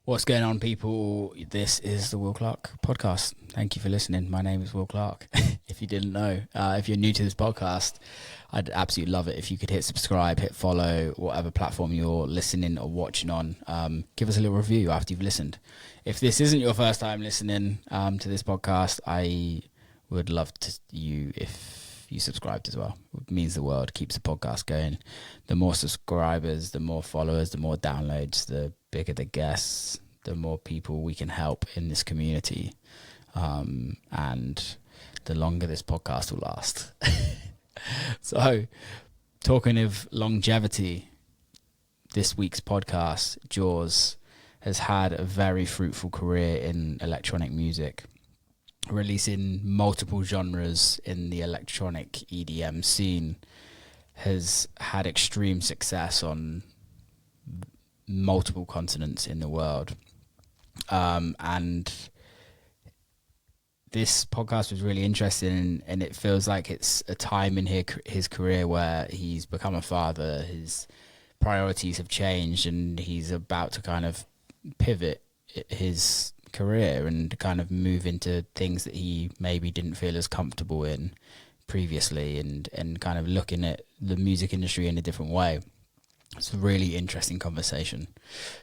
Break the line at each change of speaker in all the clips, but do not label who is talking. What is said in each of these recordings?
What's going on, people? This is the Will Clark podcast. Thank you for listening. My name is Will Clark. If you didn't know, if you're new to this podcast, I'd absolutely love it if you could hit subscribe, hit follow, whatever platform you're listening or watching on. Give us a little review after you've listened. If this isn't your first time listening to this podcast, I would love you if you subscribed as well. It means the world. Keeps the podcast going. The more subscribers, the more followers, the more downloads, the bigger the guests, the more people we can help in this community, and the longer this podcast will last. So, talking of longevity, this week's podcast, Jauz, has had a very fruitful career in electronic music, releasing multiple genres in the electronic EDM scene, has had extreme success on multiple continents in the world. And this podcast was really interesting, and it feels like it's a time in his career where he's become a father, his priorities have changed, and he's about to kind of pivot his career and kind of move into things that he maybe didn't feel as comfortable in previously, and kind of looking at the music industry in a different way. It's a really interesting conversation.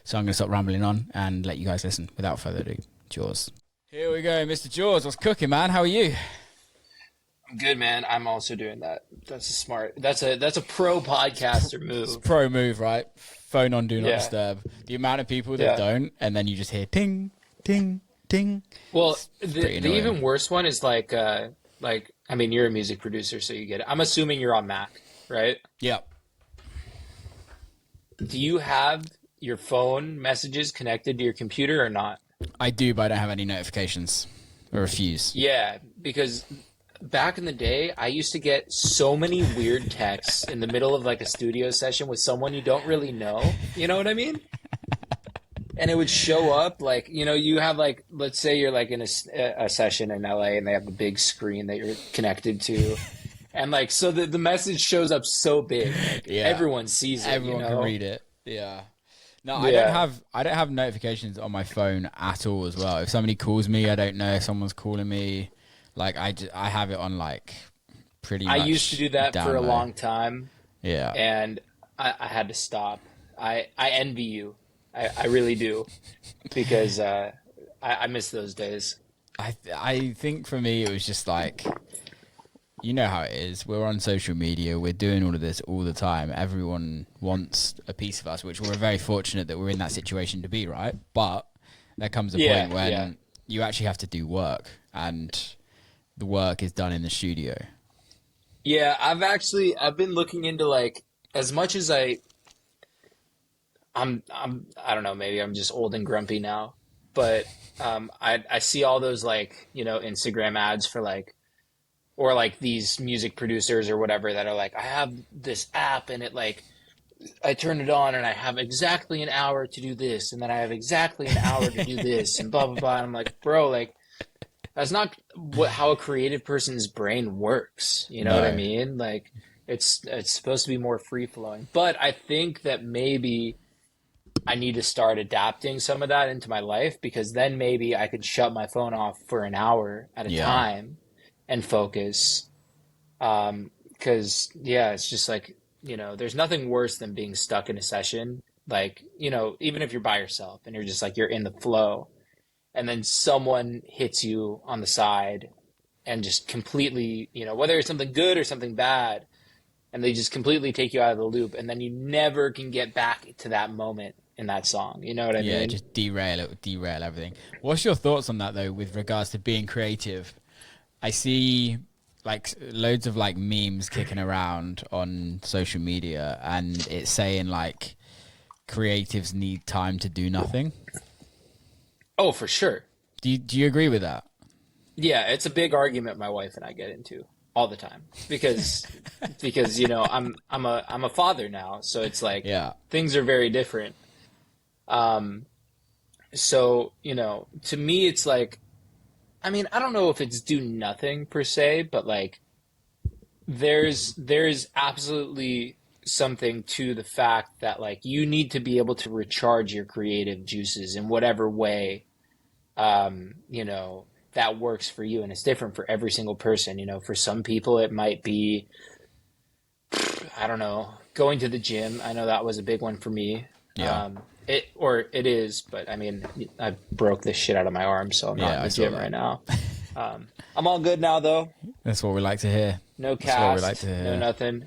So I'm going to stop rambling on and let you guys listen. Without further ado, Jauz. Here we go, Mr. Jauz. What's cooking, man? How are you?
I'm good, man. I'm also doing that. That's a smart. That's a pro podcaster move.
It's a pro move, right? Phone on, do not disturb. The amount of people that don't, and then you just hear ting, ting, ting.
Well, the even worse one is like, I mean, you're a music producer, so you get it. I'm assuming you're on Mac, right?
Yeah.
Do you have your phone messages connected to your computer or not?
I do, but I don't have any notifications. I refuse.
Yeah, because back in the day, I used to get so many weird texts in the middle of like a studio session with someone you don't really know. You know what I mean? And it would show up like, you know, you have like, let's say you're like in a session in LA and they have a big screen that you're connected to. And like, so the message shows up so big, like, everyone sees it.
Everyone can read it. Yeah. No, I don't have notifications on my phone at all as well. If somebody calls me, I don't know if someone's calling me. Like I have it on like pretty much.
I used to do that for a long time.
Yeah.
And I had to stop. I envy you. I really do, because I miss those days.
I think for me it was just like, you know how it is. We're on social media. We're doing all of this all the time. Everyone wants a piece of us, which we're very fortunate that we're in that situation to be, right? But there comes a point when you actually have to do work, and the work is done in the studio.
Yeah, I've been looking into, like, as much as I don't know, maybe I'm just old and grumpy now, but I see all those, like, you know, Instagram ads for like, or like these music producers or whatever that are like, I have this app and it like, I turn it on and I have exactly an hour to do this, and then I have exactly an hour to do this, and blah, blah, blah. And I'm like, bro, like, that's not how a creative person's brain works. You know what I mean? Like, it's supposed to be more free flowing. But I think that maybe I need to start adapting some of that into my life, because then maybe I could shut my phone off for an hour at a time and focus. Because, it's just like, you know, there's nothing worse than being stuck in a session. Like, you know, even if you're by yourself and you're just like, you're in the flow, and then someone hits you on the side and just completely, you know, whether it's something good or something bad, and they just completely take you out of the loop, and then you never can get back to that moment in that song. You know what I mean?
Yeah, just derail everything. What's your thoughts on that, though, with regards to being creative? I see like loads of like memes kicking around on social media, and it's saying like creatives need time to do nothing.
Oh, for sure.
Do you agree with that?
Yeah, it's a big argument my wife and I get into all the time, because you know, I'm a father now, so it's like things are very different. So, you know, to me it's like, I mean, I don't know if it's do nothing per se, but like there's absolutely something to the fact that like you need to be able to recharge your creative juices in whatever way, you know, that works for you. And it's different for every single person. You know, for some people, it might be, I don't know, going to the gym. I know that was a big one for me.
Yeah.
It is, but I mean, I broke the shit out of my arm, so I'm not in the gym right now. I'm all good now, though.
That's what we like to hear.
No
That's what we
cast,
like to hear.
no nothing.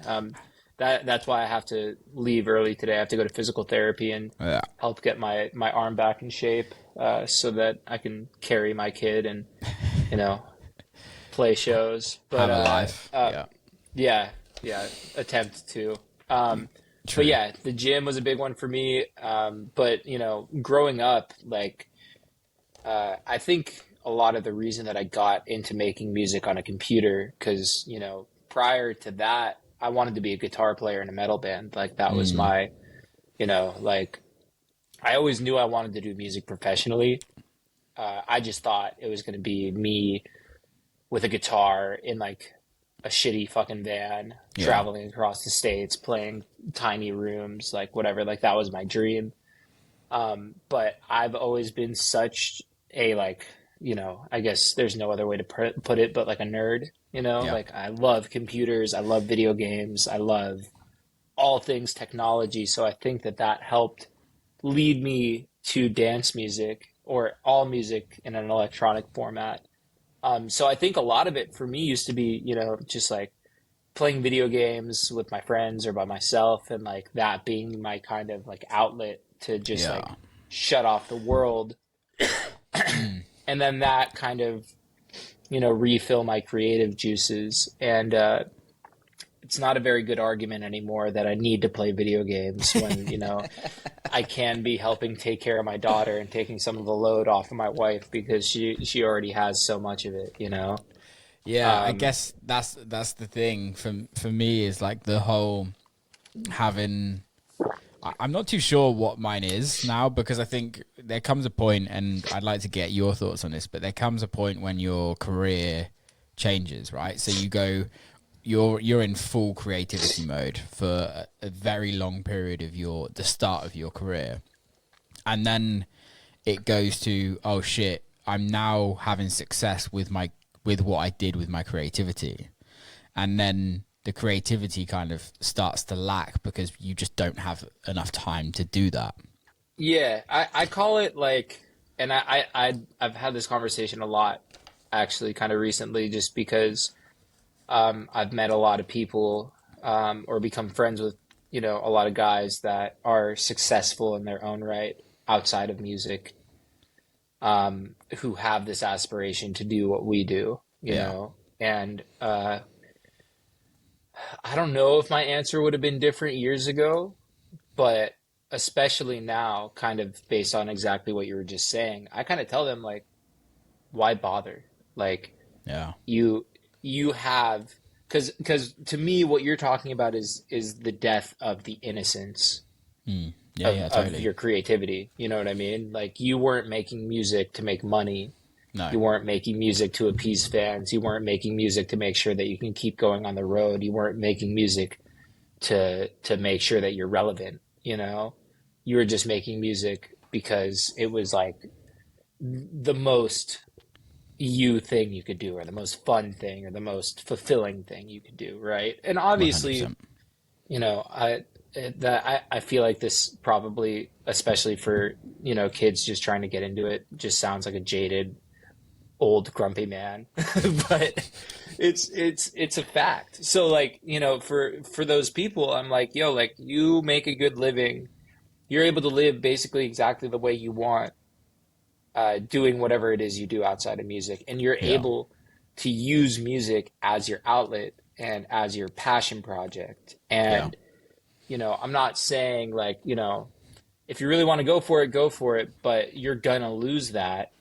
That's why I have to leave early today. I have to go to physical therapy and help get my arm back in shape, so that I can carry my kid and, you know, play shows. But,
have a life.
Yeah, attempt to. But yeah, the gym was a big one for me. But, you know, growing up, like, I think a lot of the reason that I got into making music on a computer, because, you know, prior to that, I wanted to be a guitar player in a metal band. Like, that was my, you know, like, I always knew I wanted to do music professionally. I just thought it was going to be me with a guitar in, like, a shitty fucking van, traveling across the states, playing tiny rooms, like whatever. Like that was my dream. But I've always been such a, like, you know, I guess there's no other way to put it, but like a nerd, you know, like I love computers. I love video games. I love all things technology. So I think that helped lead me to dance music or all music in an electronic format. So I think a lot of it for me used to be, you know, just like playing video games with my friends or by myself, and like that being my kind of like outlet to just like shut off the world. And then that kind of, you know, refill my creative juices. And it's not a very good argument anymore that I need to play video games when, you know, I can be helping take care of my daughter and taking some of the load off of my wife because she already has so much of it, you know?
Yeah, I guess that's the thing for me is like the whole having, I'm not too sure what mine is now, because I think there comes a point, and I'd like to get your thoughts on this, but there comes a point when your career changes, right? So you go, you're in full creativity mode for a very long period of the start of your career. And then it goes to, oh shit, I'm now having success with what I did with my creativity. And then the creativity kind of starts to lack because you just don't have enough time to do that.
Yeah, I call it like, and I've had this conversation a lot actually kind of recently, just because I've met a lot of people or become friends with, you know, a lot of guys that are successful in their own right outside of music, who have this aspiration to do what we do, you know, and I don't know if my answer would have been different years ago, but especially now, kind of based on exactly what you were just saying, I kind of tell them, like, why bother? Like, you have, because to me, what you're talking about is the death of the innocence
totally.
of your creativity. You know what I mean? Like, you weren't making music to make money.
No.
You weren't making music to appease fans. You weren't making music to make sure that you can keep going on the road. You weren't making music to make sure that you're relevant, you know? You were just making music because it was like the most you thing you could do, or the most fun thing, or the most fulfilling thing you could do, right? And obviously,
100%.
you know, I feel like this probably, especially for, you know, kids just trying to get into it, just sounds like a jaded old grumpy man. But it's a fact. So, like, you know, for those people, I'm like, yo, like, you make a good living, you're able to live basically exactly the way you want, doing whatever it is you do outside of music, and you're able to use music as your outlet and as your passion project. And you know, I'm not saying, like, you know, if you really want to go for it, but you're gonna lose that,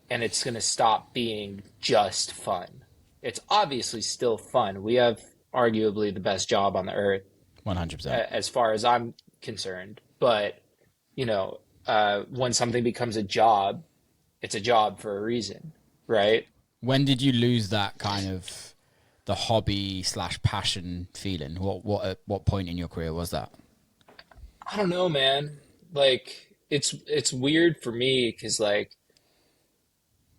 and it's gonna stop being just fun. It's obviously still fun. We have arguably the best job on the earth,
100%,
as far as I'm concerned. But, you know, when something becomes a job, it's a job for a reason, right?
When did you lose that kind of the hobby slash passion feeling? What point in your career was that?
I don't know, man. Like it's weird for me because like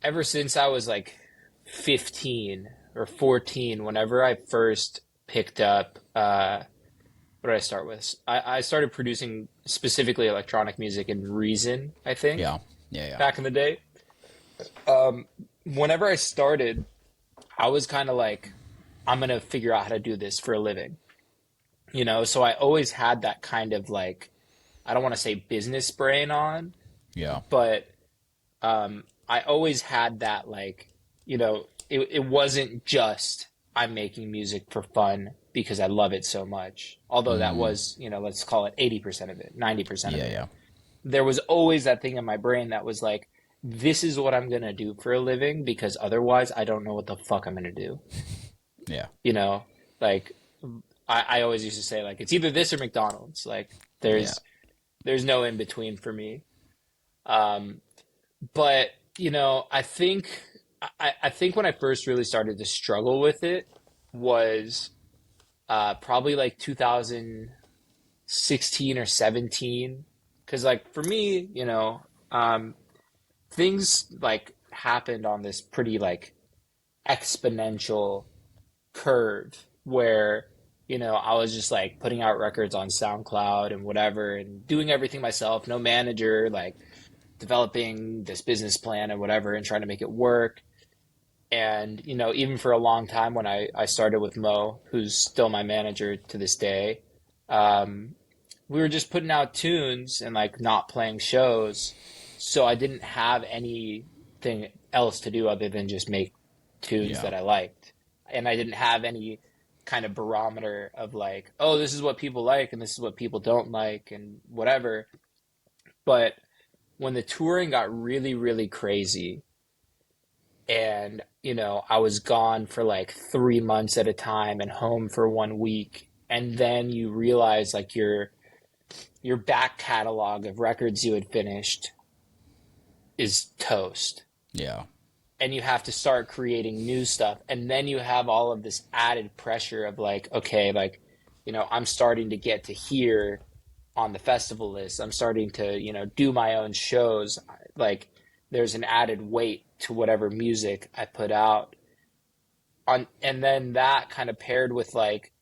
ever since I was like 15 or 14, whenever I first picked up, what did I start with? I started producing specifically electronic music in Reason, I think,
Yeah, yeah,
back in the day. Whenever I started, I was kind of like, I'm going to figure out how to do this for a living, you know? So I always had that kind of like, I don't want to say business brain on,
yeah,
but I always had that like, you know, it wasn't just I'm making music for fun because I love it so much. Although that was, you know, let's call it 80% of it, 90% of
yeah,
it.
yeah,
There was always that thing in my brain that was like, this is what I'm going to do for a living because otherwise I don't know what the fuck I'm going to do.
yeah,
You know, like I always used to say like, it's either this or McDonald's. Like
yeah,
there's no in between for me. Um, but you know, I think when I first really started to struggle with it was probably like 2016 or 17. Because like for me, you know, things like happened on this pretty like exponential curve where you know I was just like putting out records on SoundCloud and whatever and doing everything myself, no manager, like developing this business plan and whatever and trying to make it work. And you know, even for a long time when I started with Mo, who's still my manager to this day, um, we were just putting out tunes and like not playing shows. So I didn't have anything else to do other than just make tunes
yeah,
that I liked. And I didn't have any kind of barometer of like, oh, this is what people like and this is what people don't like and whatever. But when the touring got really, really crazy and, you know, I was gone for like 3 months at a time and home for 1 week, and then you realize like your back catalog of records you had finished is toast
yeah,
and you have to start creating new stuff, and then you have all of this added pressure of like, okay, like, you know, I'm starting to get to here on the festival list, I'm starting to, you know, do my own shows, like there's an added weight to whatever music I put out on. And then that kind of paired with like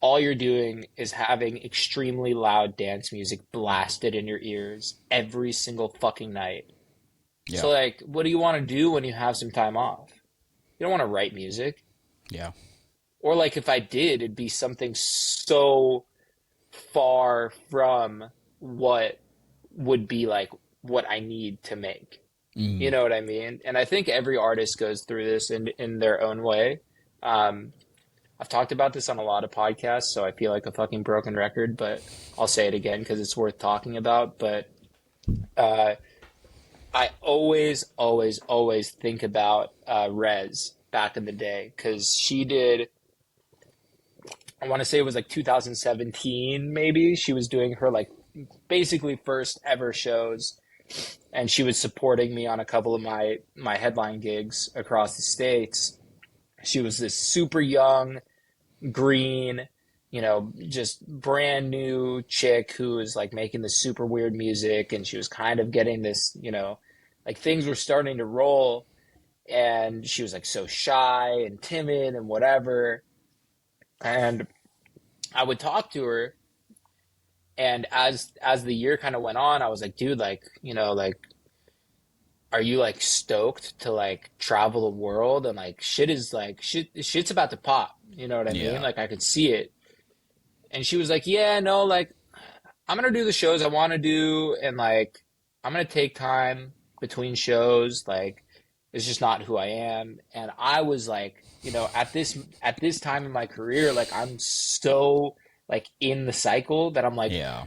all you're doing is having extremely loud dance music blasted in your ears every single fucking night.
yeah,
So like, what do you want to do when you have some time off? You don't want to write music.
yeah,
Or like if I did, it'd be something so far from what would be like what I need to make. You know what I mean? And I think every artist goes through this in their own way. Um, I've talked about this on a lot of podcasts, so I feel like a fucking broken record, but I'll say it again because it's worth talking about. But uh, I always, always, always think about Rez back in the day because she did, I want to say it was like 2017, maybe. She was doing her like basically first ever shows, and she was supporting me on a couple of my headline gigs across the states. She was this super young, green, you know, just brand new chick who was like making this super weird music, and she was kind of getting this, you know, like things were starting to roll, and she was like so shy and timid and whatever. And I would talk to her, and as the year kind of went on, I was like, dude, like, you know, like, are you like stoked to like travel the world and like shit's about to pop, you know what I mean?
yeah,
Like I could see it. And she was like, yeah, no, like I'm gonna do the shows I want to do, and like I'm gonna take time between shows. Like it's just not who I am. And I was like, you know, at this time in my career, like I'm so like in the cycle that I'm like,
yeah,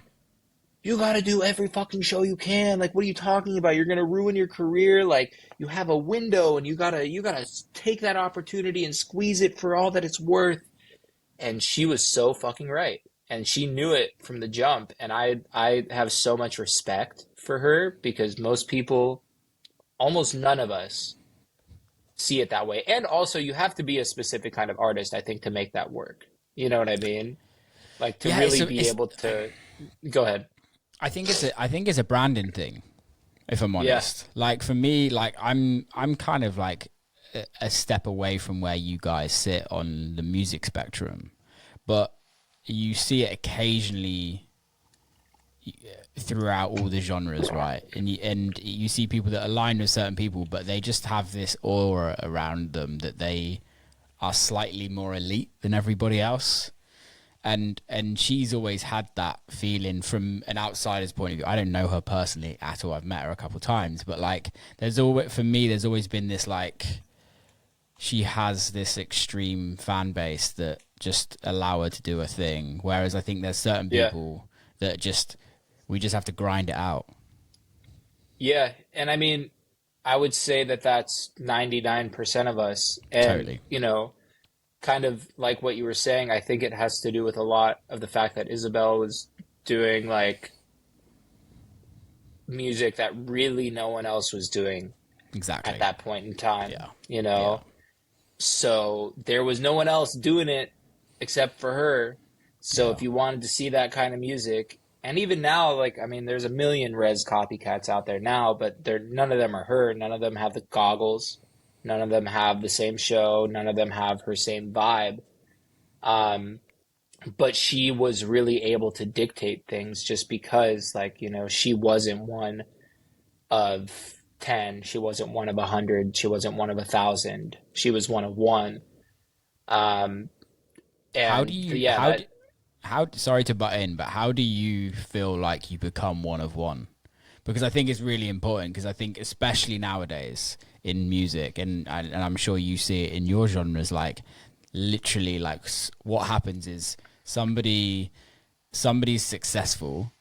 you gotta do every fucking show you can. Like, what are you talking about? You're gonna ruin your career. Like, you have a window, and you gotta take that opportunity and squeeze it for all that it's worth. And she was so fucking right, and she knew it from the jump. And I have so much respect for her because most people, almost none of us, see it that way. And also you have to be a specific kind of artist, I think, to make that work. You know what I mean? Like to really be able to go ahead.
I think it's a branding thing, if I'm honest.
Yeah.
Like for me, like I'm kind of like a step away from where you guys sit on the music spectrum, but you see it occasionally throughout all the genres, right? And you see people that align with certain people, but they just have this aura around them that they are slightly more elite than everybody else. And she's always had that feeling from an outsider's point of view. I don't know her personally at all. I've met her a couple of times, but like there's always been this like she has this extreme fan base that just allow her to do a thing. Whereas I think there's certain people that we just have to grind it out.
Yeah, and I mean, I would say that that's 99% of us. And,
Totally.
you know, kind of like what you were saying, I think it has to do with a lot of the fact that Isabel was doing like music that really no one else was doing
Exactly.
at that point in time.
Yeah.
You know? Yeah. So there was no one else doing it except for her. So if you wanted to see that kind of music, and even now, like, I mean, there's a million Rez copycats out there now, but none of them are her. None of them have the goggles. None of them have the same show. None of them have her same vibe. But she was really able to dictate things just because, like, you know, she wasn't one of 10. She wasn't one of 100. She wasn't one of 1,000. She was one of one. And
sorry to butt in, but how do you feel like you become one of one? Because I think it's really important, because I think especially nowadays in music, and I'm sure you see it in your genres, like literally like what happens is somebody's successful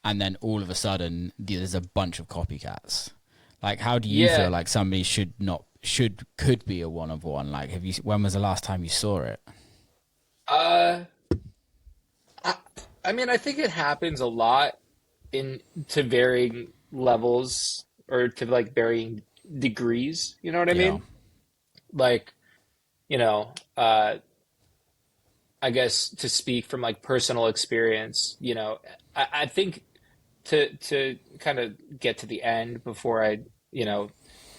and then all of a sudden there's a bunch of copycats. Like how do you feel like somebody could be a one of one? Like when was the last time you saw it?
I mean, I think it happens a lot to varying levels or to like varying degrees. You know what I mean? Like, you know, I guess to speak from like personal experience, you know, I think to kind of get to the end before I, you know,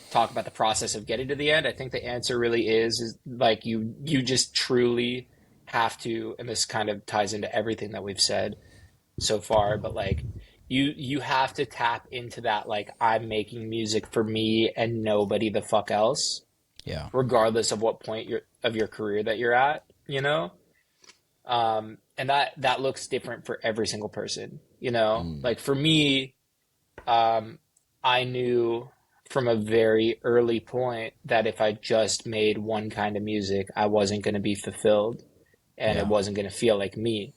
talk about the process of getting to the end, I think the answer really is like you just truly have to, and this kind of ties into everything that we've said so far, but like you have to tap into that, like, I'm making music for me and nobody the fuck else.
Yeah.
Regardless of what point of your career that you're at, you know? And that looks different for every single person, you know? Like for me, I knew from a very early point that if I just made one kind of music, I wasn't going to be fulfilled. And it wasn't going to feel like me,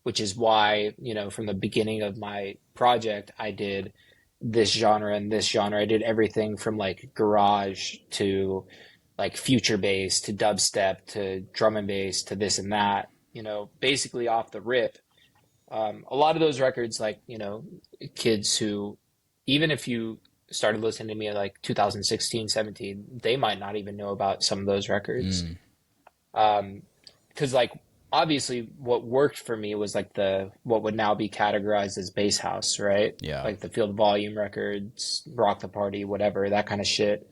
which is why, you know, from the beginning of my project, I did this genre and this genre. I did everything from like garage to like future bass to dubstep to drum and bass to this and that, you know, basically off the rip. A lot of those records, like, you know, kids who, even if you started listening to me in like 2016, 17, they might not even know about some of those records. Because like obviously what worked for me was like what would now be categorized as bass house, right?
Yeah.
Like the Field Volume records, Rock the Party, whatever, that kind of shit.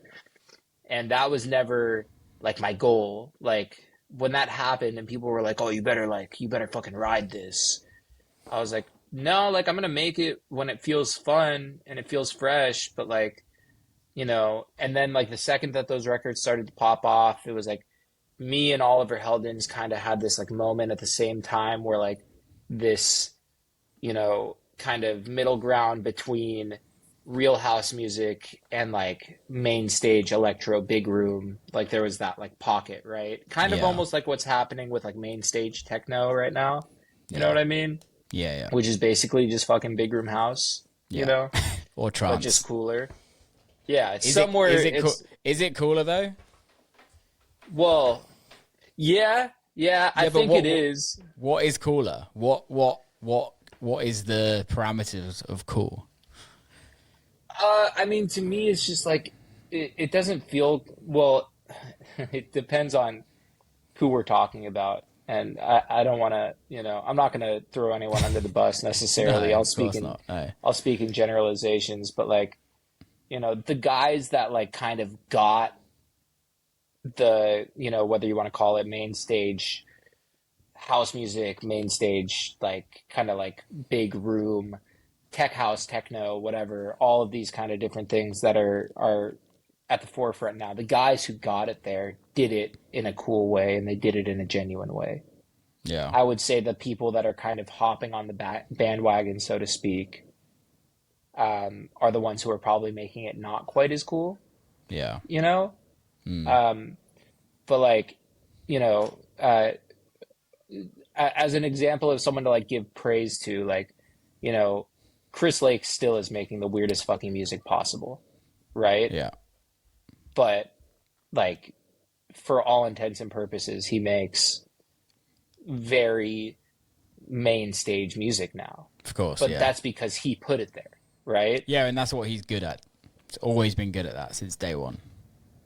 And that was never like my goal. Like when that happened and people were like, "Oh, you better fucking ride this," I was like, no, like I'm gonna make it when it feels fun and it feels fresh. But like, you know, and then like the second that those records started to pop off, it was like me and Oliver Heldens kind of had this like moment at the same time where like this, you know, kind of middle ground between real house music and like main stage electro big room. Like there was that like pocket, right? Kind of almost like what's happening with like main stage techno right now. You know what I mean?
Yeah.
Which is basically just fucking big room house, you know?
Or trance.
But just cooler. Yeah, it's
Is it cooler though?
Well, yeah, I think it is.
What is cooler? What is the parameters of cool?
I mean, to me, it's just like it doesn't feel well. it depends on who we're talking about. And I don't want to, I'm not going to throw anyone under the bus necessarily.
No, of course not. No.
I'll speak in generalizations, but like, the guys that like kind of got the, whether you want to call it main stage house music, main stage, like kind of like big room, tech house, techno, whatever, all of these kind of different things that are at the forefront now. The guys who got it there did it in a cool way, and they did it in a genuine way.
Yeah.
I would say the people that are kind of hopping on the bandwagon, so to speak, are the ones who are probably making it not quite as cool.
Yeah.
But like, as an example of someone to like give praise to, like, Chris Lake still is making the weirdest fucking music possible, right?
Yeah.
But like, for all intents and purposes, he makes very main stage music now.
Of course,
but
yeah.
That's because he put it there, right?
Yeah, and that's what he's good at. He's always been good at that since day one.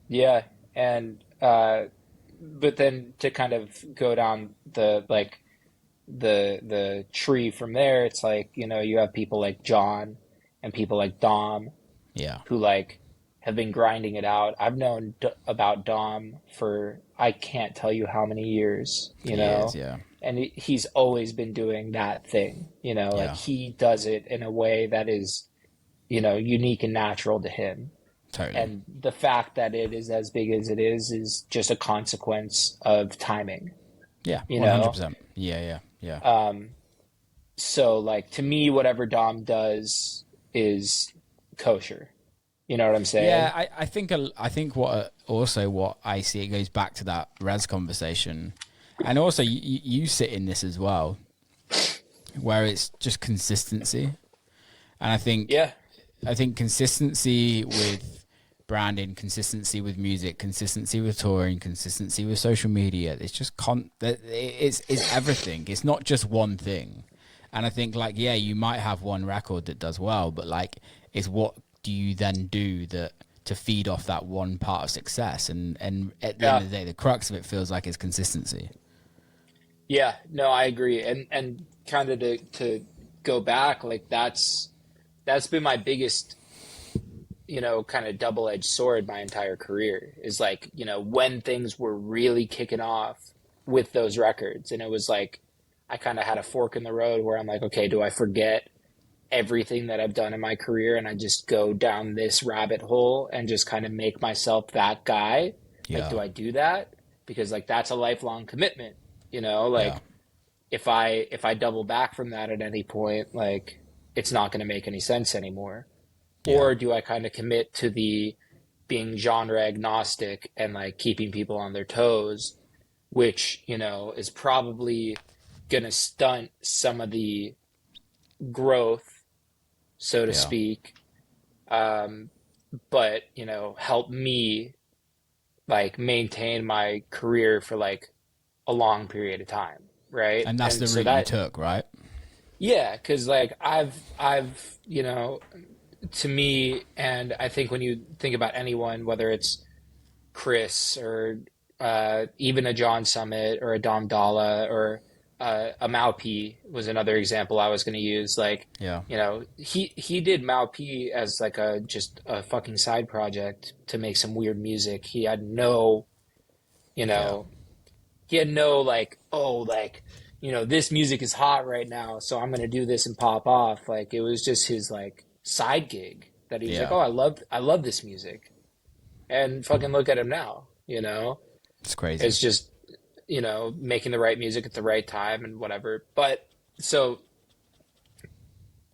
Yeah, and but then to kind of go down the tree from there, it's like, you have people like John and people like Dom,
yeah,
who like have been grinding it out. I've known about Dom for I can't tell you how many years,
Years, yeah.
And he's always been doing that thing, like he does it in a way that is, unique and natural to him.
Totally.
And the fact that it is as big as it is just a consequence of timing.
Yeah, 100%. Yeah.
So like, to me, whatever Dom does is kosher. You know what I'm saying?
Yeah, I think what I see, it goes back to that Raz conversation, and also you sit in this as well, where it's just consistency, and I think consistency with branding, consistency with music, consistency with touring, consistency with social media. It's just it's everything. It's not just one thing, and I think like you might have one record that does well, but like it's what do you then do to feed off that one part of success? And at the end of the day, the crux of it feels like it's consistency.
Yeah, no, I agree. And kind of to go back, like that's been my biggest, kind of double-edged sword my entire career, is like, when things were really kicking off with those records. And it was like, I kind of had a fork in the road where I'm like, okay, do I forget everything that I've done in my career and I just go down this rabbit hole and just kind of make myself that guy?
Yeah.
Like, do I do that? Because like, that's a lifelong commitment, if I double back from that at any point, like it's not going to make any sense anymore. Yeah. Or do I kind of commit to the being genre agnostic and like keeping people on their toes, which, is probably going to stunt some of the growth, so to speak, but help me like maintain my career for like a long period of time, right?
And that's the route you took, right?
Yeah, because like I've to me, and I think when you think about anyone, whether it's Chris or even a John Summit or a Dom Dalla or a Mao-P was another example I was going to use. Like, he did Mao-P as like just a fucking side project to make some weird music. He had no, he had no like, this music is hot right now, so I'm going to do this and pop off. Like, it was just his like side gig that he's like, oh, I love this music. And fucking look at him now,
It's crazy.
It's just, making the right music at the right time and whatever. But so,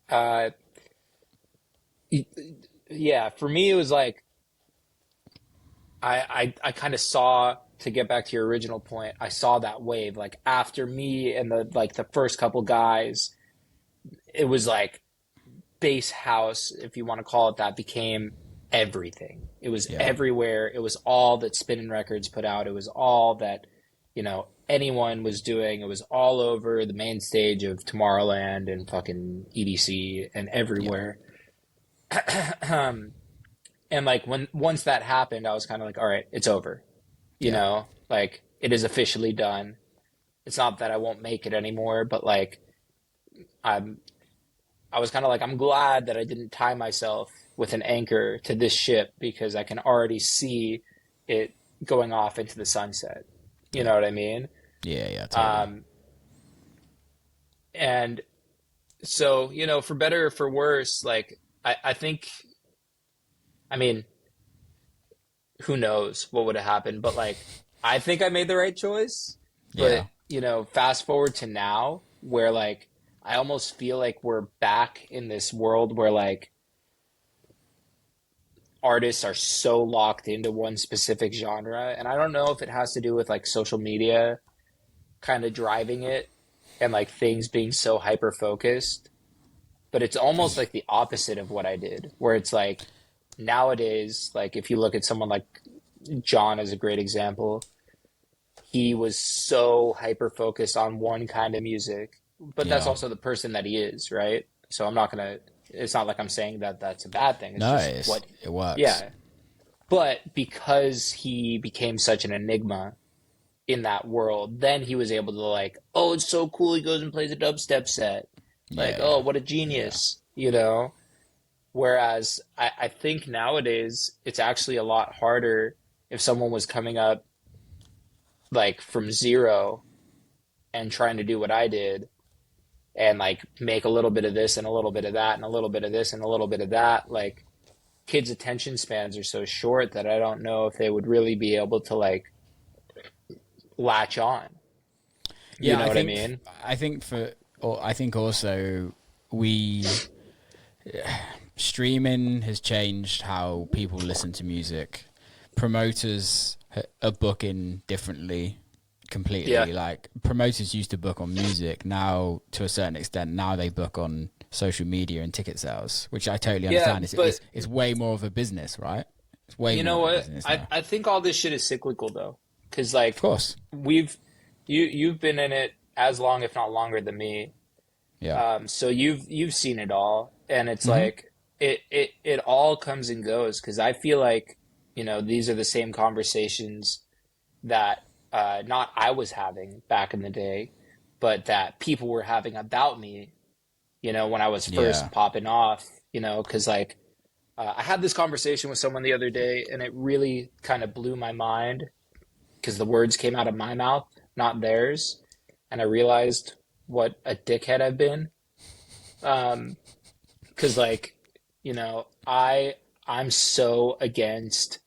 for me, it was like, I kind of saw, to get back to your original point, I saw that wave, like after me and the first couple guys, it was like bass house, if you want to call it that, became everything. It was everywhere. It was all that Spinnin' Records put out. It was all that, anyone was doing. It was all over the main stage of Tomorrowland and fucking EDC and everywhere. And like once that happened, I was kind of like, all right, it's over. you know, like it is officially done. It's not that I won't make it anymore, but like I'm I was kind of like, I'm glad that I didn't tie myself with an anchor to this ship because I can already see it going off into the sunset. You know what I mean?
Yeah, totally.
And so, you know, for better or for worse, like I think, I mean, who knows what would have happened, but like I think I made the right choice. But,
Yeah.
you know, fast forward to now where like I almost feel like we're back in this world where like artists are so locked into one specific genre. And I don't know if it has to do with like social media kind of driving it and like things being so hyper focused, but it's almost like the opposite of what I did, where it's like nowadays, like if you look at someone like John as a great example, he was so hyper focused on one kind of music, but that's
Yeah.
also the person that he is, right? So I'm not gonna. It's not like I'm saying that that's a bad thing. It's
No,
just what,
it works.
yeah. But because he became such an enigma in that world, then he was able to like, oh, it's so cool. He goes and plays a dubstep set. Like, oh, what a genius, you know? Whereas I think nowadays it's actually a lot harder if someone was coming up like from zero and trying to do what I did and like make a little bit of this and a little bit of that and a little bit of this and a little bit of that. Like kids' attention spans are so short that I don't know if they would really be able to like latch on. You
Yeah,
know what I mean?
I think also we streaming has changed how people listen to music. Promoters are booking differently, completely.
Yeah.
Like promoters used to book on music. Now, to a certain extent, now they book on social media and ticket sales, which I totally understand. It's way more of a business, right? It's way
you
more
know
of a
what?
business now.
I think all this shit is cyclical though, because like
Of course,
you've been in it as long, if not longer, than me.
yeah,
So you've seen it all, and it's like it all comes and goes. Because I feel like, you know, these are the same conversations that not I was having back in the day, but that people were having about me. You know, when I was first popping off. You know, because like I had this conversation with someone the other day, and it really kind of blew my mind because the words came out of my mouth, not theirs, and I realized what a dickhead I've been. Because like, you know, I'm so against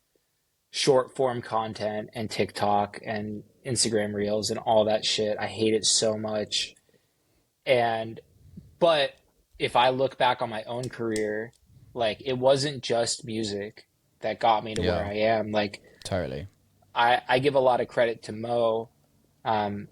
short form content and TikTok and Instagram Reels and all that shit. I hate it so much. And but if I look back on my own career, like it wasn't just music that got me to where I am. Like
totally.
I give a lot of credit to Mo. And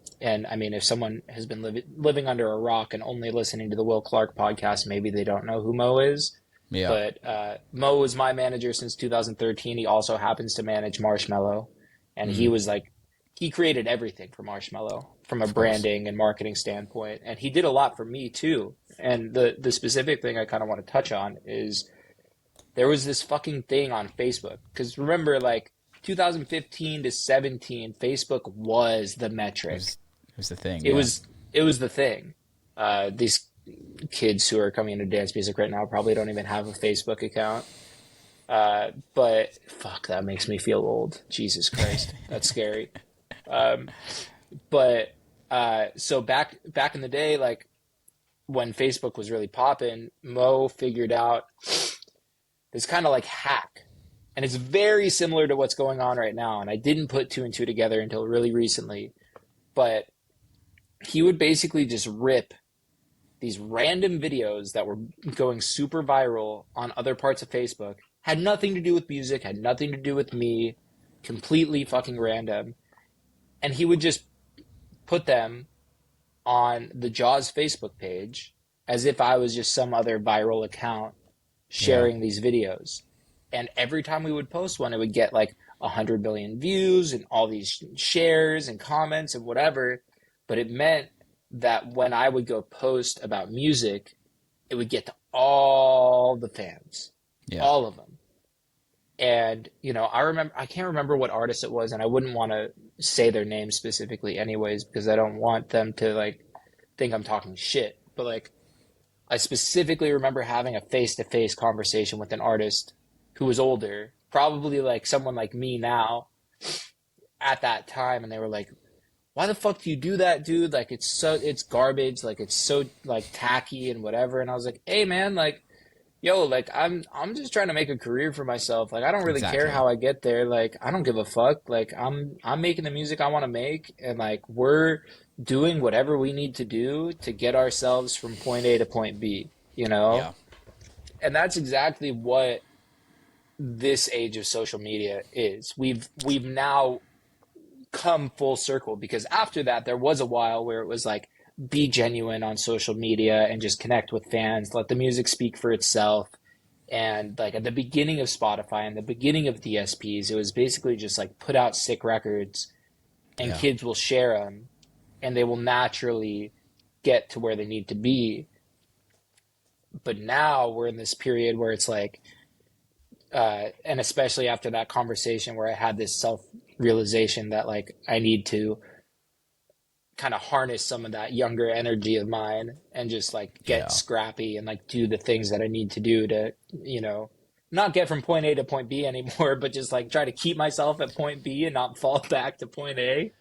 I mean, if someone has been living under a rock and only listening to the Will Clark podcast, maybe they don't know who Mo is.
Yeah.
But Mo was my manager since 2013. He also happens to manage Marshmello. And he was like, he created everything for Marshmello from a branding and marketing standpoint. And he did a lot for me too. And the specific thing I kind of want to touch on is there was this fucking thing on Facebook. Because remember, like, 2015 to 17, Facebook was the metric.
It was the thing.
It was the thing. These kids who are coming into dance music right now probably don't even have a Facebook account. But fuck, that makes me feel old. Jesus Christ, that's scary. But so back in the day, like when Facebook was really popping, Mo figured out this kind of like hack. And it's very similar to what's going on right now. And I didn't put two and two together until really recently. But he would basically just rip these random videos that were going super viral on other parts of Facebook. Had nothing to do with music, had nothing to do with me. Completely fucking random. And he would just put them on the Jauz Facebook page as if I was just some other viral account sharing these videos. And every time we would post one, it would get like 100 million views and all these shares and comments and whatever. But it meant that when I would go post about music, it would get to all the fans, all of them. And, you know, I can't remember what artist it was, and I wouldn't want to say their name specifically anyways, because I don't want them to like think I'm talking shit. But like, I specifically remember having a face-to-face conversation with an artist who was older, probably like someone like me now at that time, and they were like, "Why the fuck do you do that, dude? Like, it's garbage. Like, it's so like tacky and whatever." And I was like, "Hey, man, like, yo, like, I'm just trying to make a career for myself. Like, I don't really care
Exactly.
how I get there. Like, I don't give a fuck. Like, I'm making the music I want to make, and like, we're doing whatever we need to do to get ourselves from point A to point B, you know?"
Yeah.
And that's exactly what this age of social media is. We've now come full circle, because after that there was a while where it was like, be genuine on social media and just connect with fans, let the music speak for itself. And like at the beginning of Spotify and the beginning of DSPs, it was basically just like put out sick records and
Yeah.
kids will share them and they will naturally get to where they need to be. But now we're in this period where it's like, and especially after that conversation where I had this self realization that like I need to kind of harness some of that younger energy of mine and just like get
Yeah.
scrappy and like do the things that I need to do to, you know, not get from point A to point B anymore, but just like try to keep myself at point B and not fall back to point A,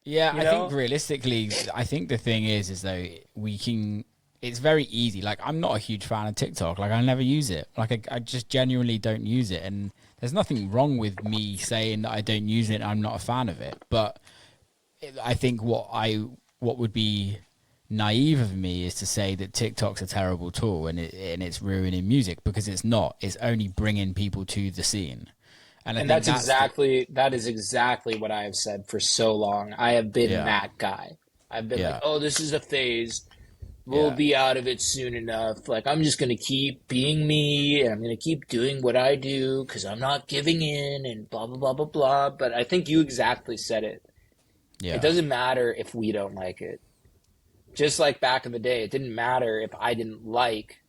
Yeah,
you
I think
know?
realistically, I think the thing is though we can. It's very easy. Like I'm not a huge fan of TikTok. Like I never use it. Like I just genuinely don't use it, and there's nothing wrong with me saying that I don't use it. And I'm not a fan of it, but I think what would be naive of me is to say that TikTok's a terrible tool and it's ruining music, because it's not. It's only bringing people to the scene, and I
And
think
that is exactly what I have said for so long. I have been
yeah,
that guy. I've been like,
yeah,
oh, this is a phase. We'll
yeah,
be out of it soon enough. Like, I'm just going to keep being me and I'm going to keep doing what I do because I'm not giving in and blah, blah, blah, blah, blah. But I think you exactly said it. It
yeah,
doesn't matter if we don't like it. Just like back in the day, it didn't matter if I didn't like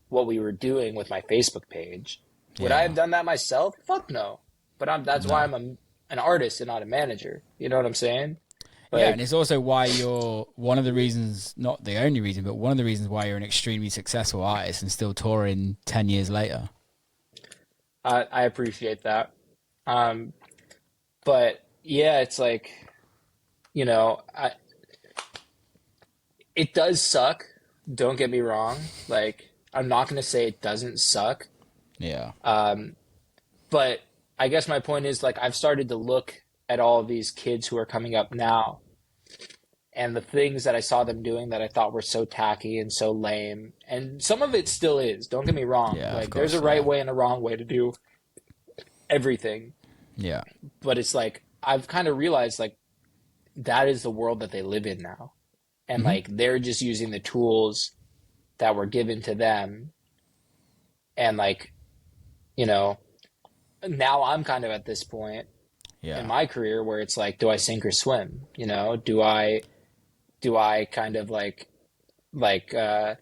what we were doing with my Facebook page. Would I
yeah.
have done that myself? Fuck no. But that's why
No.
I'm an artist and not a manager. You know what I'm saying?
Yeah, and
Like,
it's also why you're one of the reasons, not the only reason, but one of the reasons why you're an extremely successful artist and still touring 10 years later.
I appreciate that. Um, but yeah, it's like, you know, it does suck. Don't get me wrong. Like, I'm not going to say it doesn't suck.
Yeah.
Um, but I guess my point is like, I've started to look at all of these kids who are coming up now and the things that I saw them doing that I thought were so tacky and so lame. And some of it still is. Don't get me wrong.
Yeah, of
Like, there's a
course.
right
Yeah.
way and a wrong way to do everything.
Yeah.
But it's like, I've kind of realized like, that is the world that they live in now. And
Hmm.
like, they're just using the tools that were given to them. And like, you know, now I'm kind of at this point in
Yeah.
my career where it's like, do I sink or swim? You know, do I kind of like I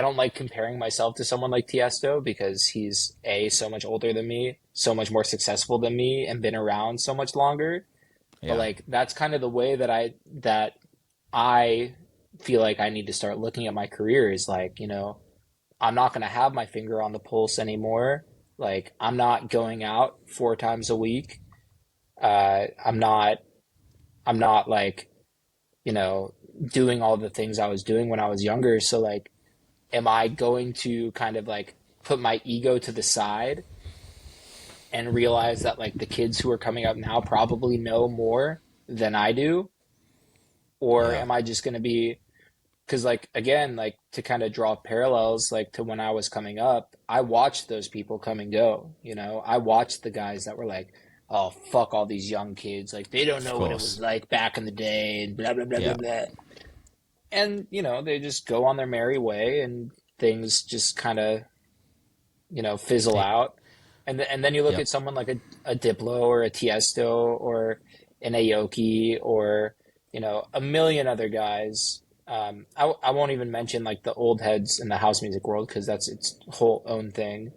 don't like comparing myself to someone like Tiesto because he's so much older than me, so much more successful than me, and been around so much longer. But
Yeah.
like that's kind of the way that I feel like I need to start looking at my career is like, you know, I'm not going to have my finger on the pulse anymore. Like I'm not going out 4 times a week. I'm not like, you know, doing all the things I was doing when I was younger. So like, am I going to kind of like put my ego to the side and realize that like the kids who are coming up now probably know more than I do? Or
Yeah.
am I just going to be, because like again, like to kind of draw parallels like to when I was coming up, I watched those people come and go. You know, I watched the guys that were like, oh fuck all these young kids, like they don't
Of
know what it was
course.
like back in the day and blah blah blah blah
Yeah.
blah. And you know they just go on their merry way and things just kind of, you know, fizzle
They,
out. And then you look
yeah.
at someone like a Diplo or a Tiesto or an Aoki or, you know, a million other guys. I won't even mention like the old heads in the house music world because that's its whole own thing.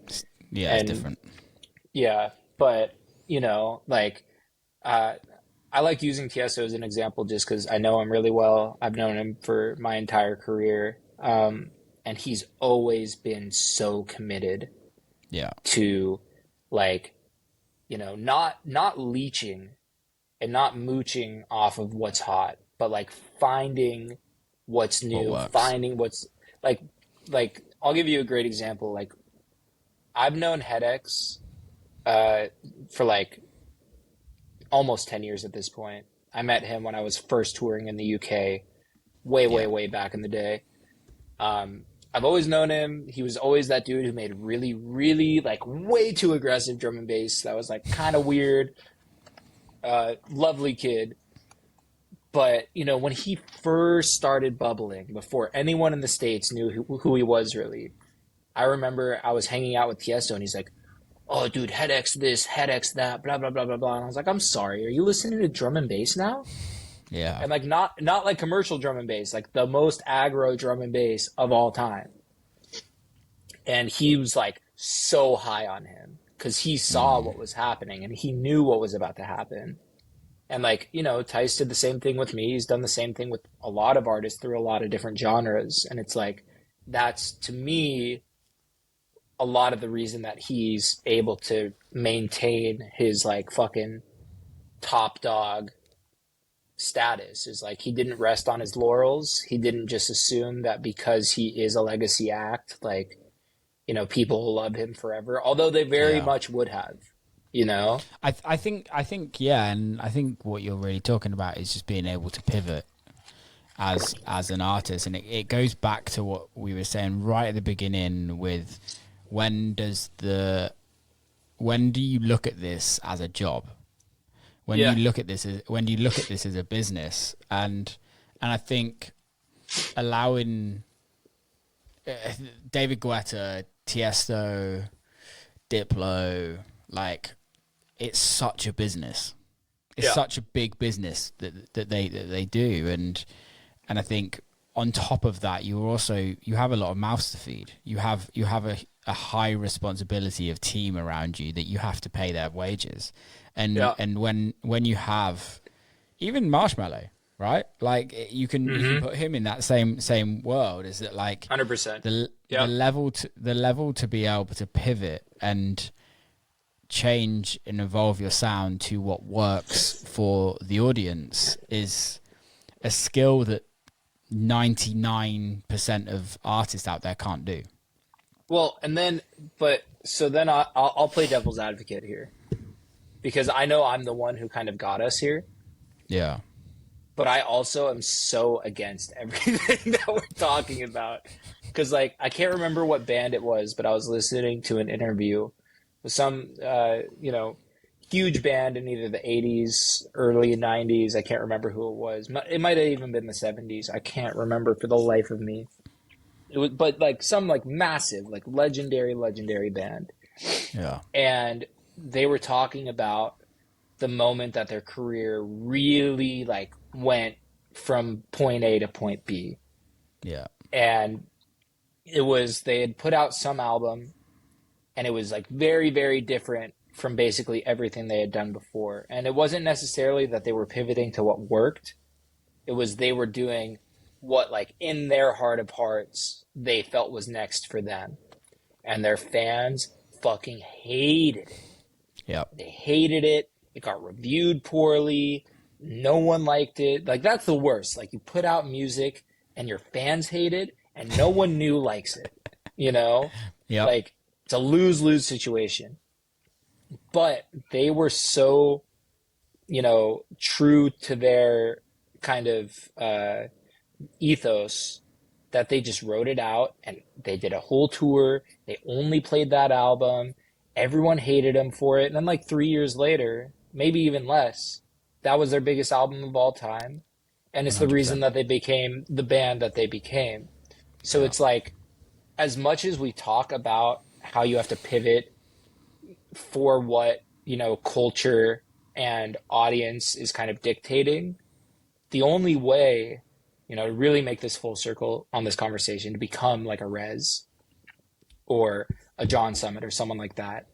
Yeah, it's
And
different.
yeah, but you know, like uh, I like using Tiesto as an example just because I know him really well. I've known him for my entire career, and he's always been so committed
Yeah.
to, like, you know, not leeching and not mooching off of what's hot, but like finding what's
What
new,
works?
finding what's like like I'll give you a great example. Like I've known Headaches uh for like almost 10 years at this point. I met him when I was first touring in the UK, way, way,
Yeah.
way back in the day. Um, I've always known him. He was always that dude who made really, really like way too aggressive drum and bass. That was like kind of weird. Lovely kid. But, you know, when he first started bubbling, before anyone in the States knew who he was really, I remember I was hanging out with Tiesto and he's like, oh, dude, headaches this, headaches that, blah, blah, blah, blah, blah. And I was like, I'm sorry, are you listening to drum and bass now?
Yeah.
And like not like commercial drum and bass, like the most aggro drum and bass of all time. And he was like so high on him because he saw what was happening and he knew what was about to happen. And like, you know, Tice did the same thing with me. He's done the same thing with a lot of artists through a lot of different genres. And it's like, that's to me a lot of the reason that he's able to maintain his like fucking top dog status, is like he didn't rest on his laurels. He didn't just assume that because he is a legacy act, like, you know, people will love him forever, although they very
Yeah.
much would have, you know.
I think yeah, and I think what you're really talking about is just being able to pivot as an artist, and it goes back to what we were saying right at the beginning with when do you look at this as a job? When
Yeah.
you look at this as a business, and I think allowing David Guetta, Tiesto, Diplo, like, it's such a business. It's
Yeah.
such a big business that they do, and I think on top of that, you have a lot of mouths to feed. You have a high responsibility of team around you that you have to pay their wages,
Yeah.
and when you have even Marshmello, right? Like you can put him in that same world. Is that like
100%.
the
Yeah.
the level to be able to pivot and change and evolve your sound to what works for the audience is a skill that 99% of artists out there can't do.
Well, and then, but so then I'll play devil's advocate here because I know I'm the one who kind of got us here,
Yeah.
but I also am so against everything that we're talking about. Because, like, I can't remember what band it was, but I was listening to an interview with some, you know, huge band in either the 80s, early 90s. I can't remember who it was. It might have even been the 70s. I can't remember for the life of me. It was, but like some like massive, like legendary band.
Yeah.
And they were talking about the moment that their career really like went from point A to point B.
Yeah.
And it was, they had put out some album and it was like very, very different from basically everything they had done before. And it wasn't necessarily that they were pivoting to what worked. It was they were doing what, like, in their heart of hearts, they felt was next for them. And their fans fucking hated it.
Yeah.
They hated it. It got reviewed poorly. No one liked it. Like, that's the worst. Like, you put out music and your fans hate it and no one new likes it. You know?
Yeah.
Like, it's a lose-lose situation. But they were so, you know, true to their kind of ethos that they just wrote it out and they did a whole tour. They only played that album. Everyone hated them for it. And then like 3 years later, maybe even less, that was their biggest album of all time. And it's the
100%.
reason that they became the band that they became. So it's like, as much as we talk about how you have to pivot for what, you know, culture and audience is kind of dictating, the only way, you know, to really make this full circle on this conversation, to become like a Rez or a John Summit or someone like that,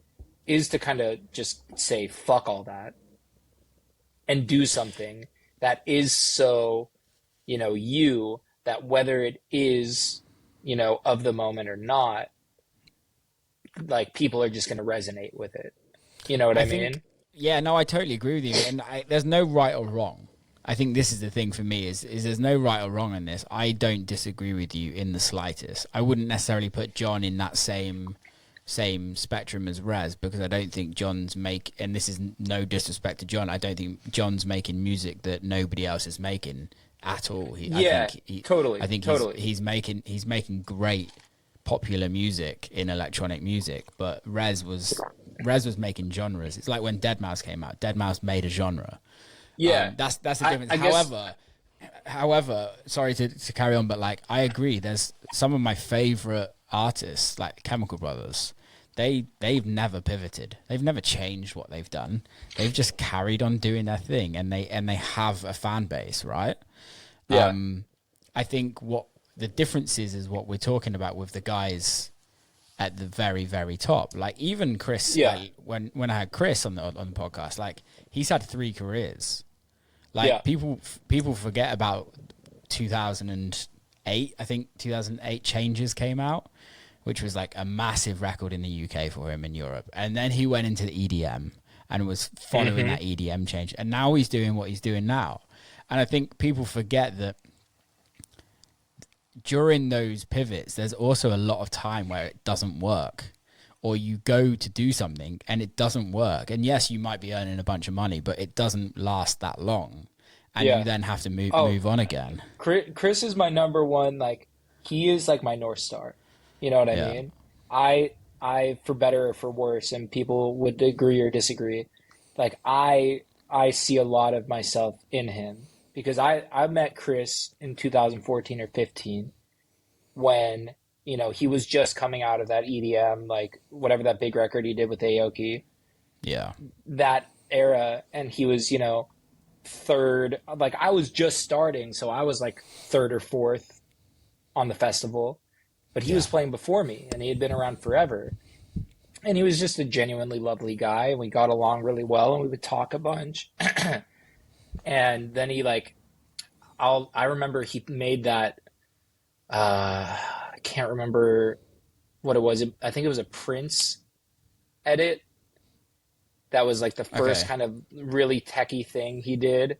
is to kind of just say, fuck all that and do something that is so, you, that whether it is, of the moment or not, like people are just going to resonate with it. You know what I mean?
Yeah, no, I totally agree with you. And there's no right or wrong. I think this is the thing for me is there's no right or wrong in this. I don't disagree with you in the slightest. I wouldn't necessarily put John in that same spectrum as Raz, because I don't think John's and this is no disrespect to John, I don't think John's making music that nobody else is making at all.
Totally.
I think he's making great popular music in electronic music, but Raz was making genres. It's like when Deadmau5 came out. Deadmau5 made a genre.
Yeah,
that's the difference. However, sorry to carry on, but like I agree. There's some of my favorite artists, like Chemical Brothers. They've never pivoted. They've never changed what they've done. They've just carried on doing their thing, and they have a fan base, right?
Yeah.
I think what the difference is what we're talking about with the guys at the very, very top. Like even Chris, like, when I had Chris on the podcast, like he's had 3 careers. Like people forget about 2008. I think 2008 Changes came out, which was like a massive record in the UK for him in Europe. And then he went into the EDM and was following that EDM change. And now he's doing what he's doing now. And I think people forget that during those pivots, there's also a lot of time where it doesn't work, or you go to do something and it doesn't work. And yes, you might be earning a bunch of money, but it doesn't last that long. And you then have to move on again.
Chris is my number one, like, he is like my North Star. You know what I mean? I, for better or for worse, and people would agree or disagree, like, I see a lot of myself in him. Because I met Chris in 2014 or 15 when, he was just coming out of that EDM, like whatever that big record he did with Aoki.
Yeah.
That era. And he was, third. Like I was just starting. So I was like third or fourth on the festival. But he was playing before me and he had been around forever. And he was just a genuinely lovely guy. And we got along really well and we would talk a bunch. And then he I remember he made that, I can't remember what it was. I think it was a Prince edit. That was like the first kind of really techie thing he did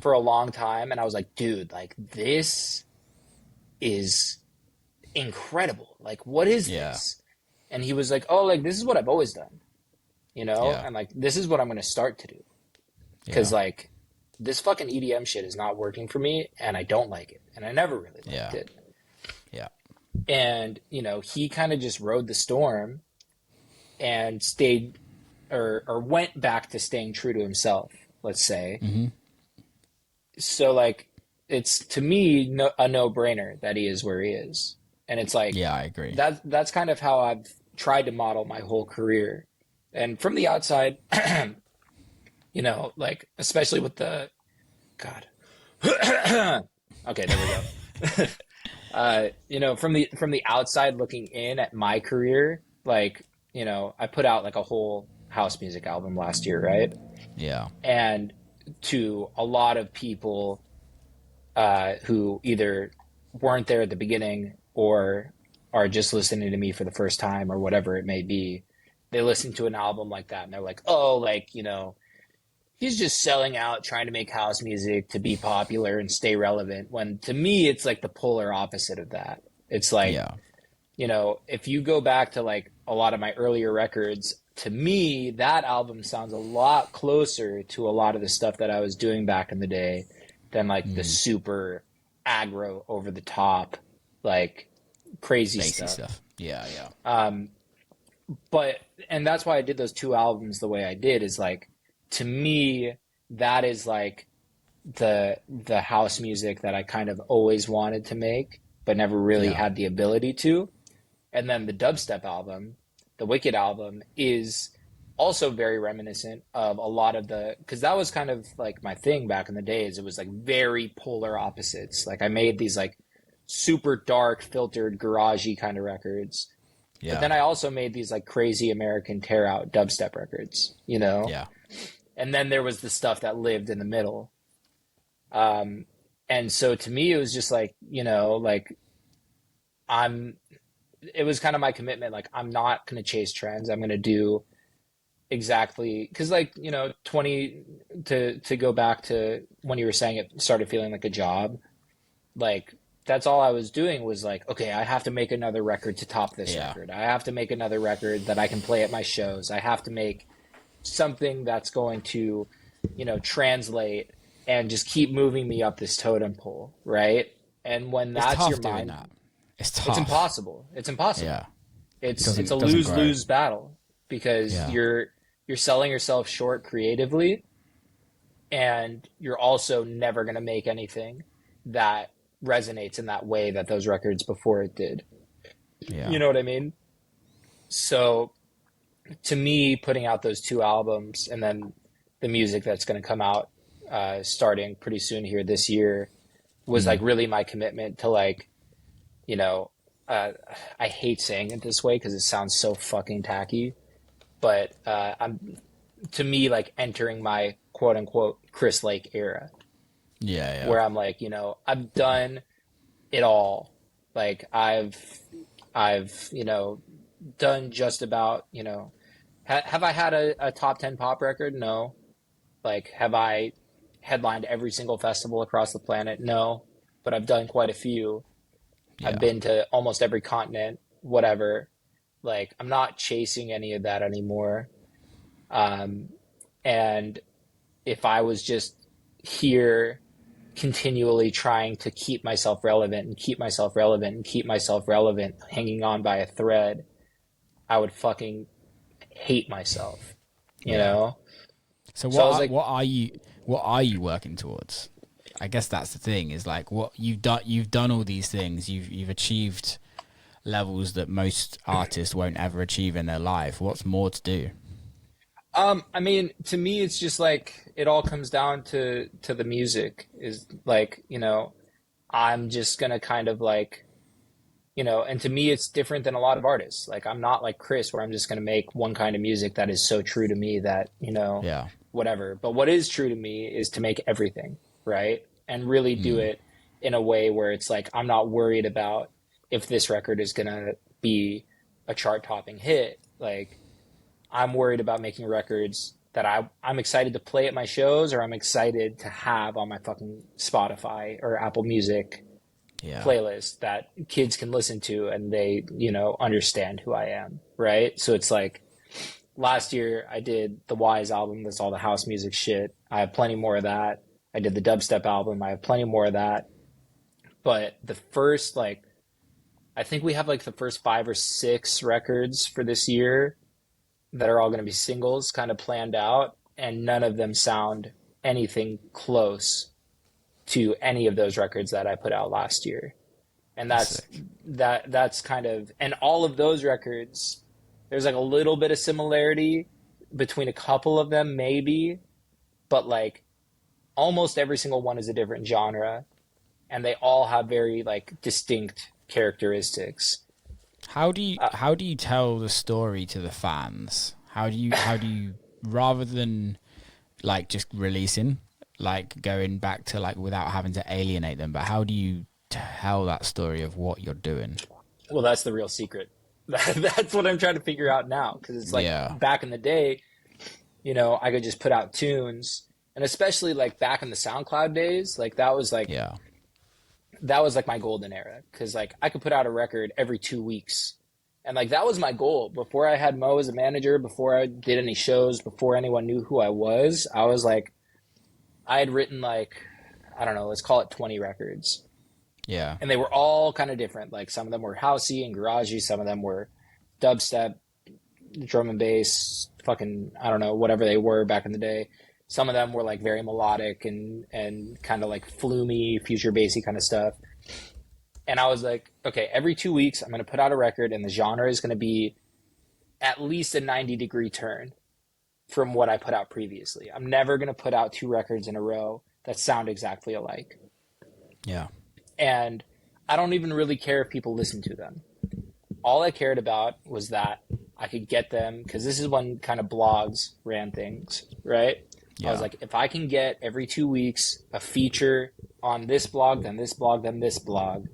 for a long time. And I was like, dude, like this is incredible. Like, what is this? And he was like, oh, like this is what I've always done, and like, this is what I'm going to start to do. Because, like, this fucking EDM shit is not working for me, and I don't like it. And I never really liked it.
Yeah.
And, he kind of just rode the storm and stayed or went back to staying true to himself, let's say. Mm-hmm. So, like, it's, to me, a no-brainer that he is where he is. And it's like...
Yeah, I agree.
That's kind of how I've tried to model my whole career. And from the outside... like, especially with the, God. Okay, there we go. From the outside looking in at my career, like, I put out like a whole house music album last year, right?
Yeah.
And to a lot of people who either weren't there at the beginning or are just listening to me for the first time or whatever it may be, they listen to an album like that and they're like, oh, like, he's just selling out, trying to make house music to be popular and stay relevant. When to me, it's like the polar opposite of that. It's like, if you go back to like a lot of my earlier records, to me, that album sounds a lot closer to a lot of the stuff that I was doing back in the day than like the super aggro, over the top, like crazy stuff.
Yeah.
And that's why I did those 2 albums the way I did, is like, to me, that is like the house music that I kind of always wanted to make, but never really had the ability to. And then the dubstep album, the Wicked album, is also very reminiscent of a lot of because that was kind of like my thing back in the days. It was like very polar opposites. Like I made these like super dark, filtered, garagey kind of records. But then I also made these like crazy American tear out dubstep records, you know?
Yeah.
And then there was the stuff that lived in the middle. And so to me, it was just like, you know, like it was kind of my commitment. Like, I'm not going to chase trends. I'm going to do exactly, cause like, you know, to go back to when you were saying it started feeling like a job, like that's all I was doing was like, okay, I have to make another record to top this record. I have to make another record that I can play at my shows. I have to make something that's going to, you know, translate and just keep moving me up this totem pole, right? And when that's your mind,
it's tough.
It's impossible. It's impossible.
Yeah.
It's a lose-lose battle because you're selling yourself short creatively, and you're also never going to make anything that resonates in that way that those records before it did. Yeah. You know what I mean? So to me, putting out those 2 albums and then the music that's going to come out starting pretty soon here this year was like really my commitment to like, you know, I hate saying it this way because it sounds so fucking tacky, but to me, like entering my quote unquote Chris Lake era. Yeah. Where I'm like, you know, I've done it all. Like I've, you know, done just about, you know, have I had a top 10 pop record? No. Like, have I headlined every single festival across the planet? No. But I've done quite a few. Yeah. I've been to almost every continent, whatever. Like, I'm not chasing any of that anymore. And if I was just here continually trying to keep myself relevant and keep myself relevant and keep myself relevant, hanging on by a thread, I would fucking hate myself, you know?
So what are you working towards? I guess that's the thing, is like what you've done all these things, you've achieved levels that most artists won't ever achieve in their life. What's more to do?
I mean, to me, it's just like, it all comes down to the music is like, you know, I'm just going to kind of like, you know, and to me, it's different than a lot of artists. Like, I'm not like Chris, where I'm just going to make one kind of music that is so true to me that, you know, whatever. But what is true to me is to make everything, right? And really do it in a way where it's like, I'm not worried about if this record is going to be a chart-topping hit. Like, I'm worried about making records that I'm excited to play at my shows, or I'm excited to have on my fucking Spotify or Apple Music playlist that kids can listen to and they, you know, understand who I am, right? So it's like, last year I did the Wise album, that's all the house music shit. I have plenty more of that. I did the dubstep album, I have plenty more of that. But the first, like, I think we have like the first 5 or 6 records for this year that are all going to be singles kind of planned out, and none of them sound anything close to any of those records that I put out last year. And that's kind of, and all of those records, there's like a little bit of similarity between a couple of them maybe, but like almost every single one is a different genre, and they all have very like distinct characteristics.
How do you tell the story to the fans? How do you rather than like just releasing, like going back to like without having to alienate them, but how do you tell that story of what you're doing?
Well, that's the real secret. That's what I'm trying to figure out now, because it's like back in the day, you know, I could just put out tunes, and especially like back in the SoundCloud days, like that was like that was like my golden era, because like I could put out a record every 2 weeks, and like that was my goal before I had Mo as a manager, before I did any shows, before anyone knew who I was like, I had written like, I don't know, let's call it 20 records. Yeah. And they were all kind of different. Like some of them were housey and garagey, some of them were dubstep, drum and bass, fucking, I don't know, whatever they were back in the day. Some of them were like very melodic and kind of like flumy, future bassy kind of stuff. And I was like, okay, every 2 weeks I'm going to put out a record, and the genre is going to be at least a 90-degree turn from what I put out previously. I'm never going to put out 2 records in a row that sound exactly alike. Yeah. And I don't even really care if people listen to them. all I cared about was that I could get them, because this is when kind of blogs ran things, right?
Yeah.
I was like, if I can get every 2 weeks a feature on this blog, then this blog, then this blog,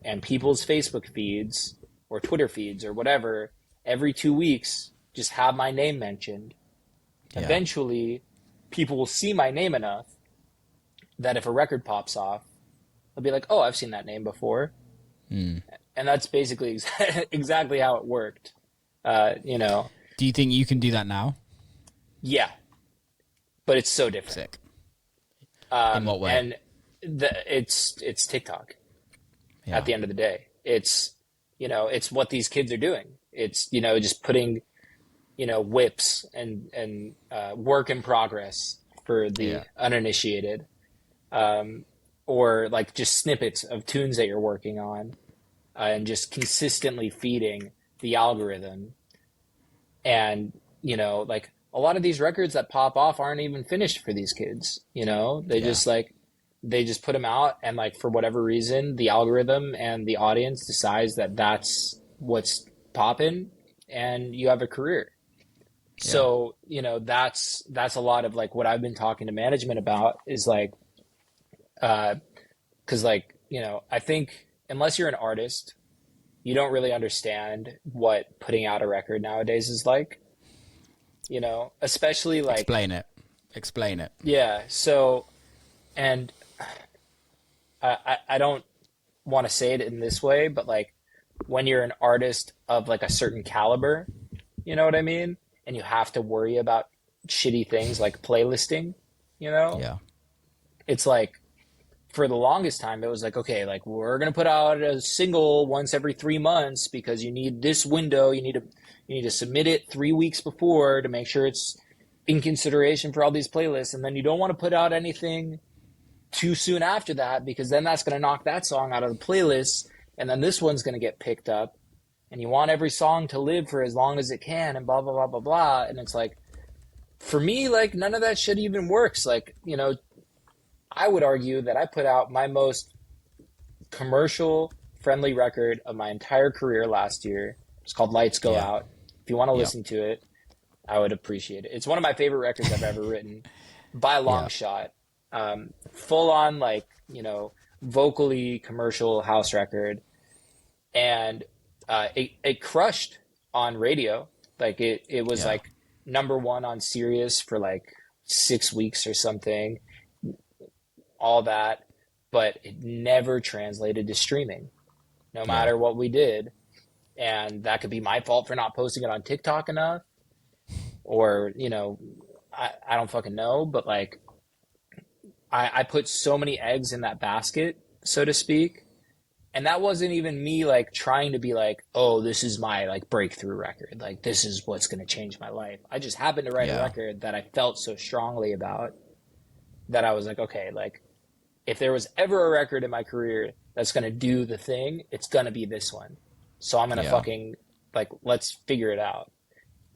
and people's Facebook feeds or Twitter feeds or whatever, every 2 weeks, just have my name mentioned.
Yeah.
Eventually, people will see my name enough that if a record pops off, they'll be like, oh, I've seen that name before.
Mm.
And that's basically exactly how it worked. You know.
Do you think you can do that now?
Yeah. But it's so different.
Sick. In what way?
And it's TikTok.
Yeah.
At the end of the day, it's, you know, it's what these kids are doing. It's, you know, just putting, you know, whips and work in progress for the uninitiated, or like just snippets of tunes that you're working on, and just consistently feeding the algorithm. And, you know, like a lot of these records that pop off aren't even finished for these kids. You know, they just put them out, and like for whatever reason, the algorithm and the audience decides that that's what's popping, and you have a career. Yeah. So, you know, that's a lot of like what I've been talking to management about is like, cause like, you know, I think unless you're an artist, you don't really understand what putting out a record nowadays is like, you know, especially like
explain it.
Yeah. So, and I don't want to say it in this way, but like when you're an artist of like a certain caliber, you know what I mean? And you have to worry about shitty things like playlisting, you know?
Yeah.
It's like, for the longest time, it was like, okay, like we're going to put out a single once every 3 months because you need this window. You need to submit it 3 weeks before to make sure it's in consideration for all these playlists. And then you don't want to put out anything too soon after that, because then that's going to knock that song out of the playlist. And then this one's going to get picked up. And you want every song to live for as long as it can, and blah, blah, blah, blah, blah. And it's like, for me, like, none of that shit even works. Like, you know, I would argue that I put out my most commercial-friendly record of my entire career last year. It's called Lights Go Out. If you want to listen to it, I would appreciate it. It's one of my favorite records I've ever written, by a long shot. Full-on, like, you know, vocally commercial house record. And it crushed on radio. Like it was like #1 on Sirius for like 6 weeks or something, all that, but it never translated to streaming, no matter what we did. And that could be my fault for not posting it on TikTok enough, or, you know, I don't fucking know, but like I put so many eggs in that basket, so to speak. And that wasn't even me like trying to be like, oh, this is my like breakthrough record. Like, this is what's going to change my life. I just happened to write a record that I felt so strongly about that I was like, okay, like if there was ever a record in my career that's going to do the thing, it's going to be this one. So I'm going to fucking like, let's figure it out.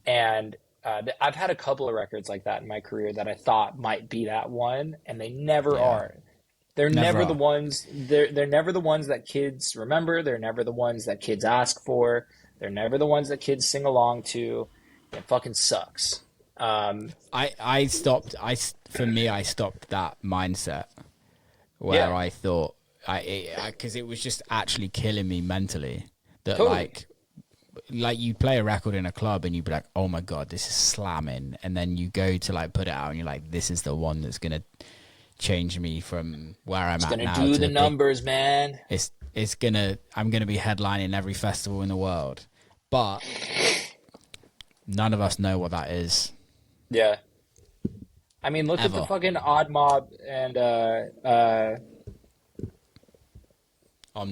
And I've had a couple of records like that in my career that I thought might be that one, and they never are. They're never the ones. They're never the ones that kids remember. They're never the ones that kids ask for. They're never the ones that kids sing along to. It fucking sucks.
I stopped that mindset where I thought because it was just actually killing me mentally. That like you play a record in a club and you'd be like, oh my god, this is slamming, and then you go to like put it out and you're like, this is the one that's gonna change me from where I'm at now.
It's gonna do the numbers, man.
I'm gonna be headlining every festival in the world, but none of us know what that is.
Yeah, I mean, look at the fucking Odd Mob and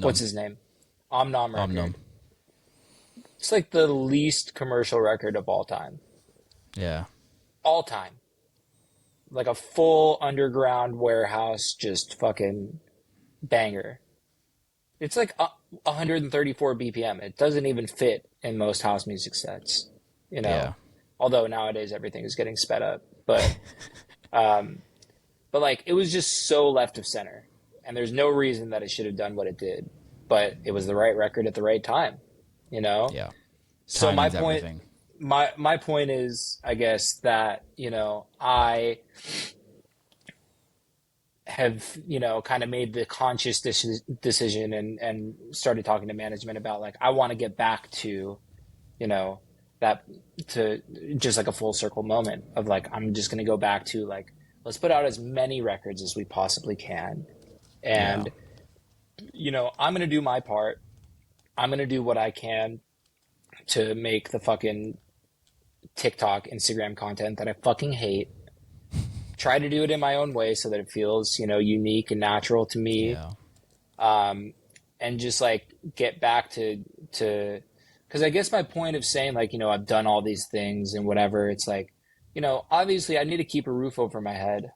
what's his name, Omnom record.
Omnom.
It's like the least commercial record of all time.
Yeah,
all time. Like a full underground warehouse, just fucking banger. It's like 134 BPM. It doesn't even fit in most house music sets, you know. Yeah. Although nowadays everything is getting sped up, but like it was just so left of center, and there's no reason that it should have done what it did, but it was the right record at the right time. you know?
Yeah.
So
Timing's everything.
my point is, I guess, that, I have, kind of made the conscious decision and started talking to management about like, I want to get back to, that, to just like a full circle moment of like, I'm just going to go back to like, let's put out as many records as we possibly can. And, I'm going to do my part. I'm going to do what I can to make the fucking TikTok, Instagram content that I fucking hate. Try to do it in my own way so that it feels, unique and natural to me.
Yeah.
And just like get back to, because I guess my point of saying like, I've done all these things and whatever, it's like, obviously I need to keep a roof over my head.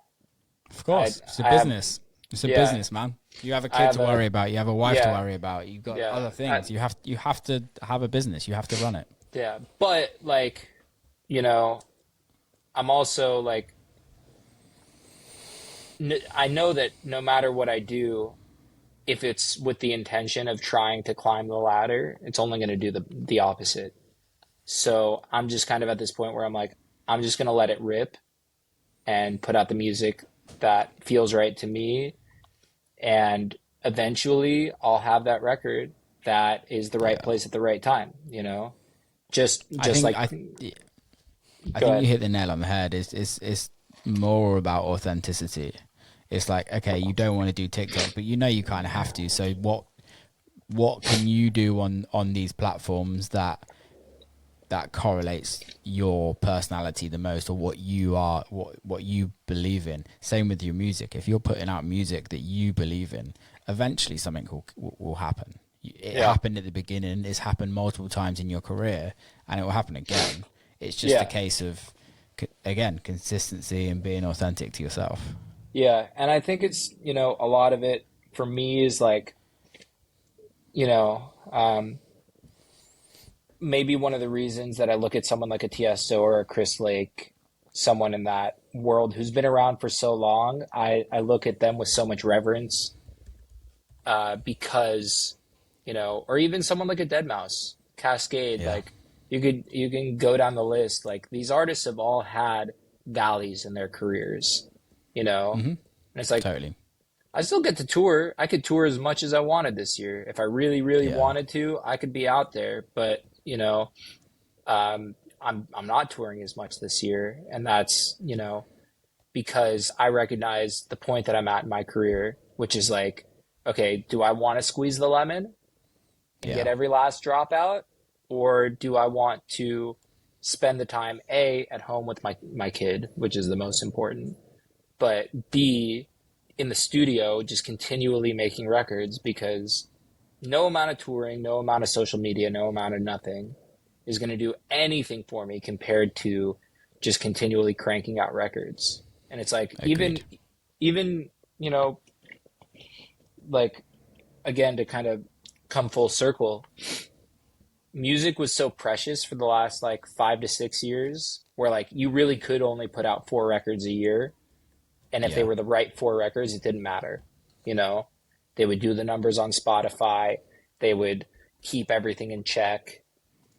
Of course. It's a business. It's a business, man. You have a kid to worry about. You have a wife to worry about. You've got other things. You have to have a business. You have to run it.
Yeah. But like, I'm also like, I know that no matter what I do, if it's with the intention of trying to climb the ladder, it's only going to do the opposite. So I'm just kind of at this point where I'm like, I'm just going to let it rip and put out the music that feels right to me. And eventually I'll have that record that is the right place at the right time, just
I think you hit the nail on the head. It's more about authenticity. It's like, okay, you don't want to do TikTok, but you kind of have to. So what can you do on these platforms that correlates your personality the most, or what you are, what you believe in? Same with your music. If you're putting out music that you believe in, eventually something will happen. It happened at the beginning. It's happened multiple times in your career, and it will happen again. It's just a case of, again, consistency and being authentic to yourself.
Yeah, and I think it's, a lot of it for me is like, maybe one of the reasons that I look at someone like a Tiesto or a Chris Lake, someone in that world who's been around for so long, I look at them with so much reverence, because, or even someone like a Deadmau5, Cascade, like you can go down the list. Like these artists have all had valleys in their careers, and it's like, totally. I still get to tour. I could tour as much as I wanted this year. If I really, really wanted to, I could be out there, but I'm not touring as much this year. And that's, because I recognize the point that I'm at in my career, which is like, okay, do I want to squeeze the lemon and get every last drop out? Or do I want to spend the time, A, at home with my kid, which is the most important, but B, in the studio, just continually making records, because no amount of touring, no amount of social media, no amount of nothing is going to do anything for me compared to just continually cranking out records. And it's like,
Agreed.
even, like, again, to kind of come full circle, music was so precious for the last like 5 to 6 years, where like you really could only put out 4 records a year. And if they were the right 4 records, it didn't matter. They would do the numbers on Spotify. They would keep everything in check,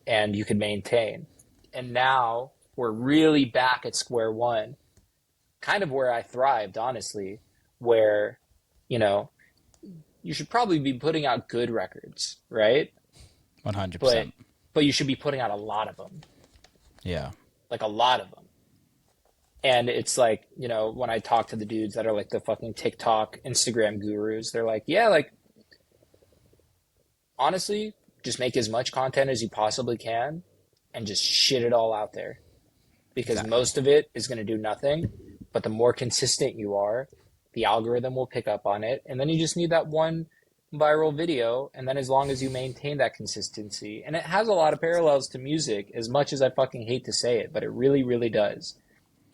and you could maintain. And now we're really back at square one, kind of where I thrived, honestly, where, you should probably be putting out good records, right?
100%.
But you should be putting out a lot of them.
Yeah.
Like a lot of them. And it's like, when I talk to the dudes that are like the fucking TikTok, Instagram gurus, they're like, yeah, like, honestly, just make as much content as you possibly can and just shit it all out there. Because most of it is going to do nothing. But the more consistent you are, the algorithm will pick up on it. And then you just need that one viral video. And then as long as you maintain that consistency, and it has a lot of parallels to music, as much as I fucking hate to say it, but it really, really does.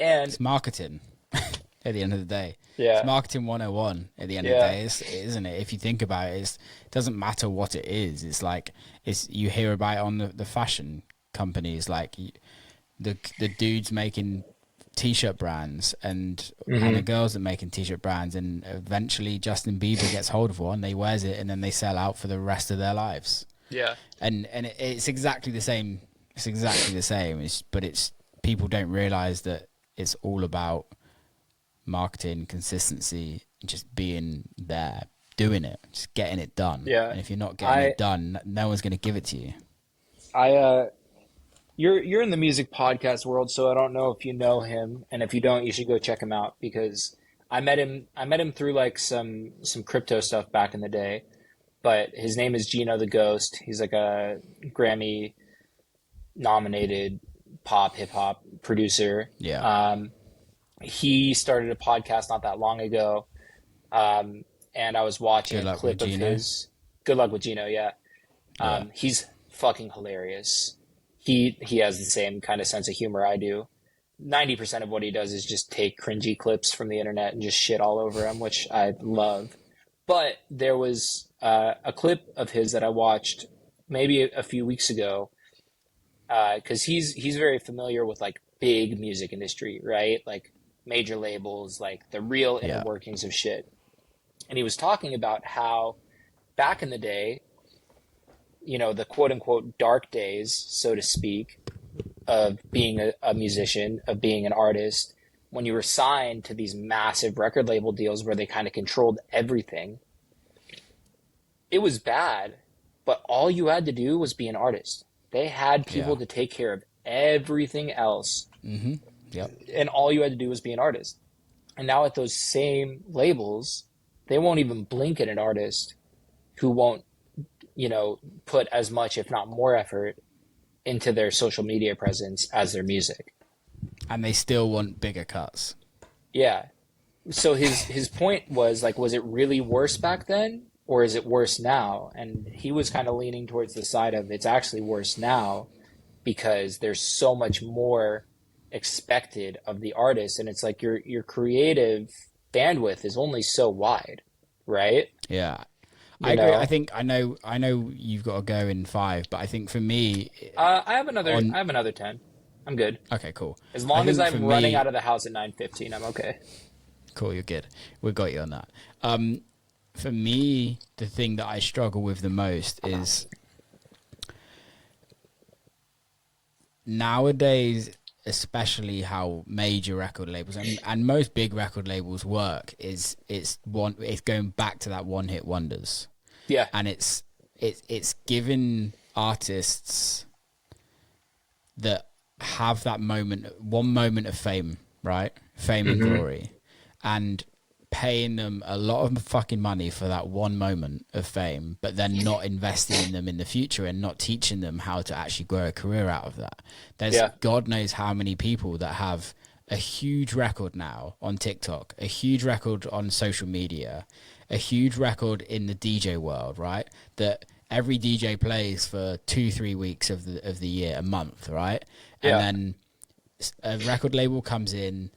And
it's marketing at the end of the day.
Yeah.
It's marketing 101 at the end of the day, isn't it? If you think about it, it doesn't matter what it is. It's like, you hear about it on the fashion companies, like the dudes making t-shirt brands and the girls that making t-shirt brands, and eventually Justin Bieber gets hold of one, they wears it, and then they sell out for the rest of their lives.
Yeah.
And it's exactly the same. It's exactly the same. But it's people don't realize that it's all about marketing, consistency, just being there, doing it, just getting it done.
Yeah.
And if you're not getting it done, no one's going to give it to you.
You're in the music podcast world, so I don't know if you know him, and if you don't, you should go check him out, because I met him through like some crypto stuff back in the day. But his name is Gino the Ghost. He's like a Grammy nominated pop hip hop producer.
Yeah.
He started a podcast not that long ago. And I was watching a clip of his. Good luck with Gino, yeah. He's fucking hilarious. He has the same kind of sense of humor I do. 90% of what he does is just take cringy clips from the internet and just shit all over him, which I love. But there was a clip of his that I watched maybe a few weeks ago, because he's very familiar with like big music industry, right? Like major labels, like the real inner workings of shit. And he was talking about how back in the day, you know, the quote unquote dark days, so to speak, of being a musician, of being an artist, when you were signed to these massive record label deals where they kind of controlled everything, it was bad, but all you had to do was be an artist. They had people to take care of everything else.
Mm-hmm. Yep.
And all you had to do was be an artist. And now at those same labels, they won't even blink at an artist who won't, you know, put as much, if not more effort into their social media presence as their music.
And they still want bigger cuts.
Yeah. So his point was like, was it really worse back then, or is it worse now? And he was kind of leaning towards the side of it's actually worse now, because there's so much more expected of the artist, and it's like your creative bandwidth is only so wide, right?
Yeah. I agree. I think I know you've got to go in 5, but I think for me,
I have another 10. I'm good.
Okay, cool.
As long as I'm running out of the house at 9:15, I'm okay.
Cool, you're good. We got you on that. For me, the thing that I struggle with the most is nowadays, especially how major record labels and most big record labels work, is it's going back to that one-hit wonders.
Yeah.
And it's giving artists that have that one moment of fame, right? Fame and glory, and paying them a lot of fucking money for that one moment of fame, but then not investing in them in the future and not teaching them how to actually grow a career out of that. There's God knows how many people that have a huge record now on TikTok, a huge record on social media, a huge record in the DJ world, right? That every DJ plays for 2-3 weeks of the year, a month, right? And then a record label comes in,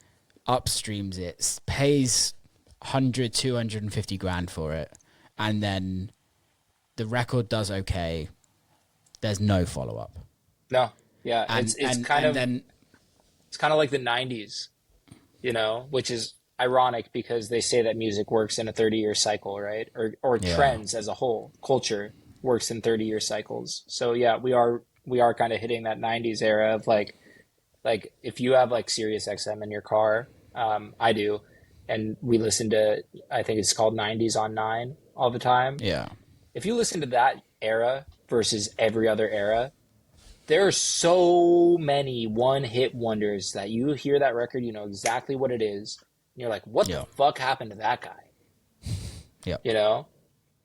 upstreams it, pays 100, 250 grand for it, and then the record does okay. There's no follow up.
No, yeah, it's kind of like the 90s, you know, which is ironic because they say that music works in a 30-year cycle, right? Or trends as a whole, culture works in 30-year cycles. So yeah, we are kind of hitting that 90s era of like if you have like Sirius XM in your car, I do. And we listen to, I think it's called 90s on 9 all the time.
Yeah.
If you listen to that era versus every other era, there are so many one-hit wonders that you hear that record, you know exactly what it is. And you're like, what the fuck happened to that guy?
Yeah.
You know?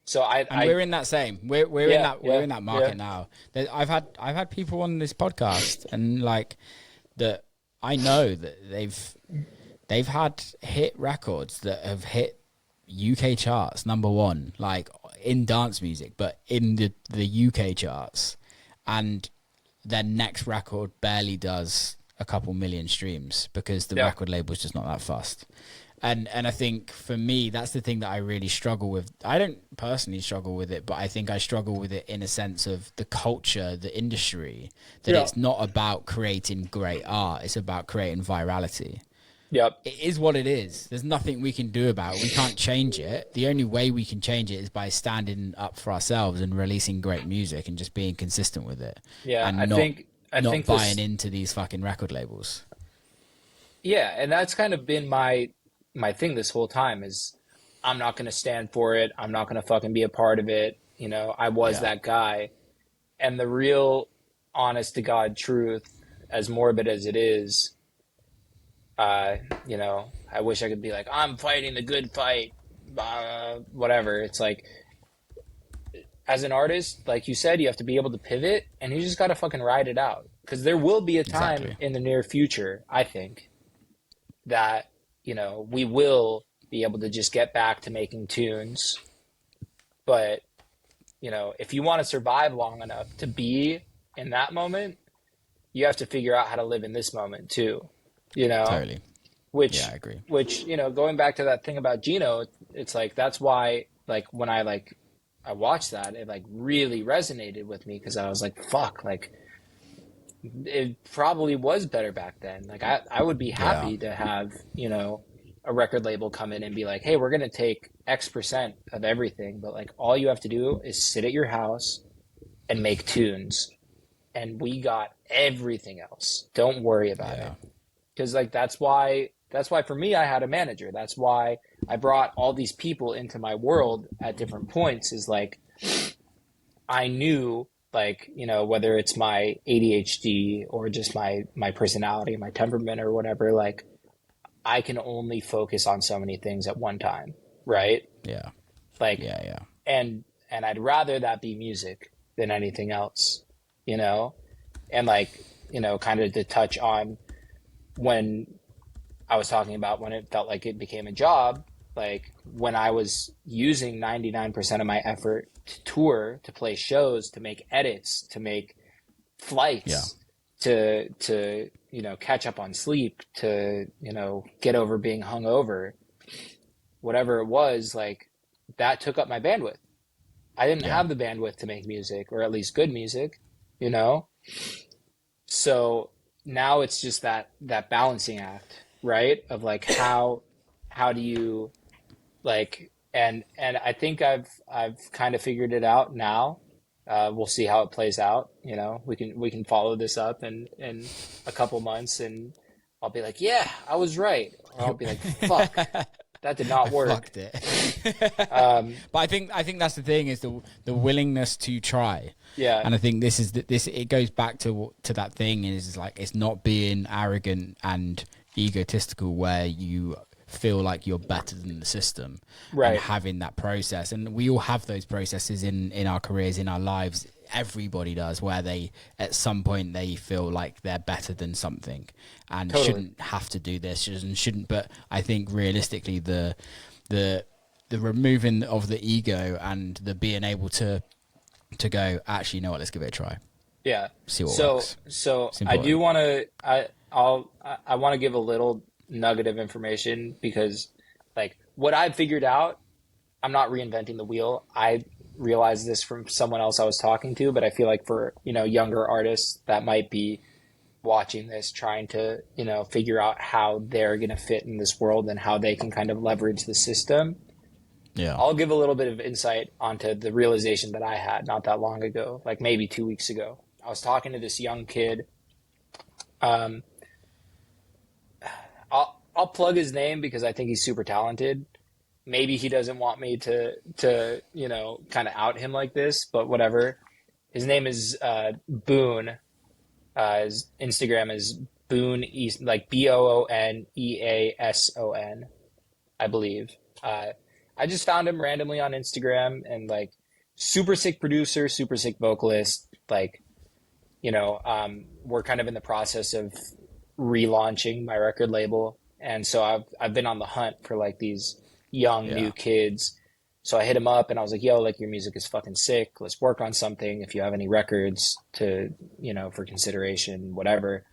So
we're in that same. We're in that market now. I've had people on this podcast and like that I know that they've had hit records that have hit UK charts #1, like in dance music, but in the UK charts, and their next record barely does a couple million streams because the record label's just not that fussed. And I think for me, that's the thing that I really struggle with. I don't personally struggle with it, but I think I struggle with it in a sense of the culture, the industry, that it's not about creating great art. It's about creating virality.
Yep.
it is what it is. There's nothing we can do about it. We can't change it. The only way we can change it is by standing up for ourselves and releasing great music and just being consistent with it.
Yeah,
And
I think
buying into these fucking record labels.
Yeah, and that's kind of been my thing this whole time is I'm not going to stand for it. I'm not going to fucking be a part of it. You know, I was that guy. And the real honest to God truth, as morbid as it is, you know, I wish I could be like, I'm fighting the good fight, whatever. It's like, as an artist, like you said, you have to be able to pivot, and you just got to fucking ride it out. Because there will be a time in the near future, I think, that, you know, we will be able to just get back to making tunes. But, you know, if you want to survive long enough to be in that moment, you have to figure out how to live in this moment too, you know?
Totally.
Which,
I agree.
Which, you know, going back to that thing about Gino, it's like, that's why, like, when I watched that, it like really resonated with me, because I was like, fuck, like, it probably was better back then. Like, I would be happy to have, you know, a record label come in and be like, hey, we're going to take X% of everything, but like all you have to do is sit at your house and make tunes, and we got everything else. Don't worry about it. Because like that's why for me I had a manager. That's why I brought all these people into my world at different points, is like I knew, like, you know, whether it's my ADHD or just my personality, my temperament or whatever, like I can only focus on so many things at one time, right?
Yeah.
Like, and I'd rather that be music than anything else, you know? And like, you know, kind of to touch on when I was talking about when it felt like it became a job, like when I was using 99% of my effort to tour, to play shows, to make edits, to make flights, to you know, catch up on sleep, to, you know, get over being hungover, whatever it was, like that took up my bandwidth. I didn't have the bandwidth to make music, or at least good music, you know? So now it's just that balancing act, right? Of like, how do you like, and I think I've kind of figured it out now. We'll see how it plays out. You know, we can follow this up in a couple months, and I'll be like, yeah, I was right. Or I'll be like, fuck, that did not work.
Fucked it. But I think that's the thing, is the willingness to try. Yeah. And I think this it goes back to that thing, is like, it's not being arrogant and egotistical where you feel like you're better than the system, right? And having that process, and we all have those processes in our careers, in our lives. Everybody does, where they at some point they feel like they're better than something and shouldn't have to do this and shouldn't. But I think realistically, the removing of the ego and the being able to go, actually, you know what, let's give it a try. Yeah. See what works.
So I do want to I want to give a little nugget of information, because like what I've figured out, I'm not reinventing the wheel. I realized this from someone else I was talking to, but I feel like for, you know, younger artists that might be watching this, trying to, you know, figure out how they're going to fit in this world and how they can kind of leverage the system. Yeah. I'll give a little bit of insight onto the realization that I had not that long ago, like maybe 2 weeks ago. I was talking to this young kid. I'll plug his name because I think he's super talented. Maybe he doesn't want me to you know, kind of out him like this, but whatever. His name is Boone. His Instagram is Boone, like BOONEASON, I believe. I just found him randomly on Instagram, and like super sick producer, super sick vocalist. Like, you know, we're kind of in the process of relaunching my record label, and so I've been on the hunt for like these young new kids. So I hit him up and I was like, yo, like your music is fucking sick, let's work on something. If you have any records to, you know, for consideration, whatever. And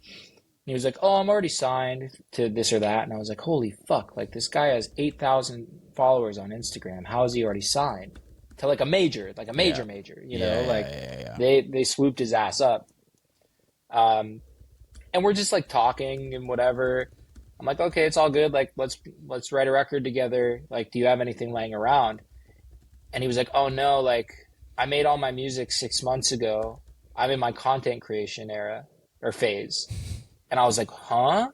he was like, oh, I'm already signed to this or that. And I was like, holy fuck, like this guy has 8,000 followers on Instagram, how is he already signed to like a major, major, you know? They swooped his ass up. And we're just like talking and whatever. I'm like, okay, it's all good. Like, let's write a record together. Like, do you have anything laying around? And he was like, oh no, like I made all my music 6 months ago. I'm in my content creation era or phase. And I was like, huh?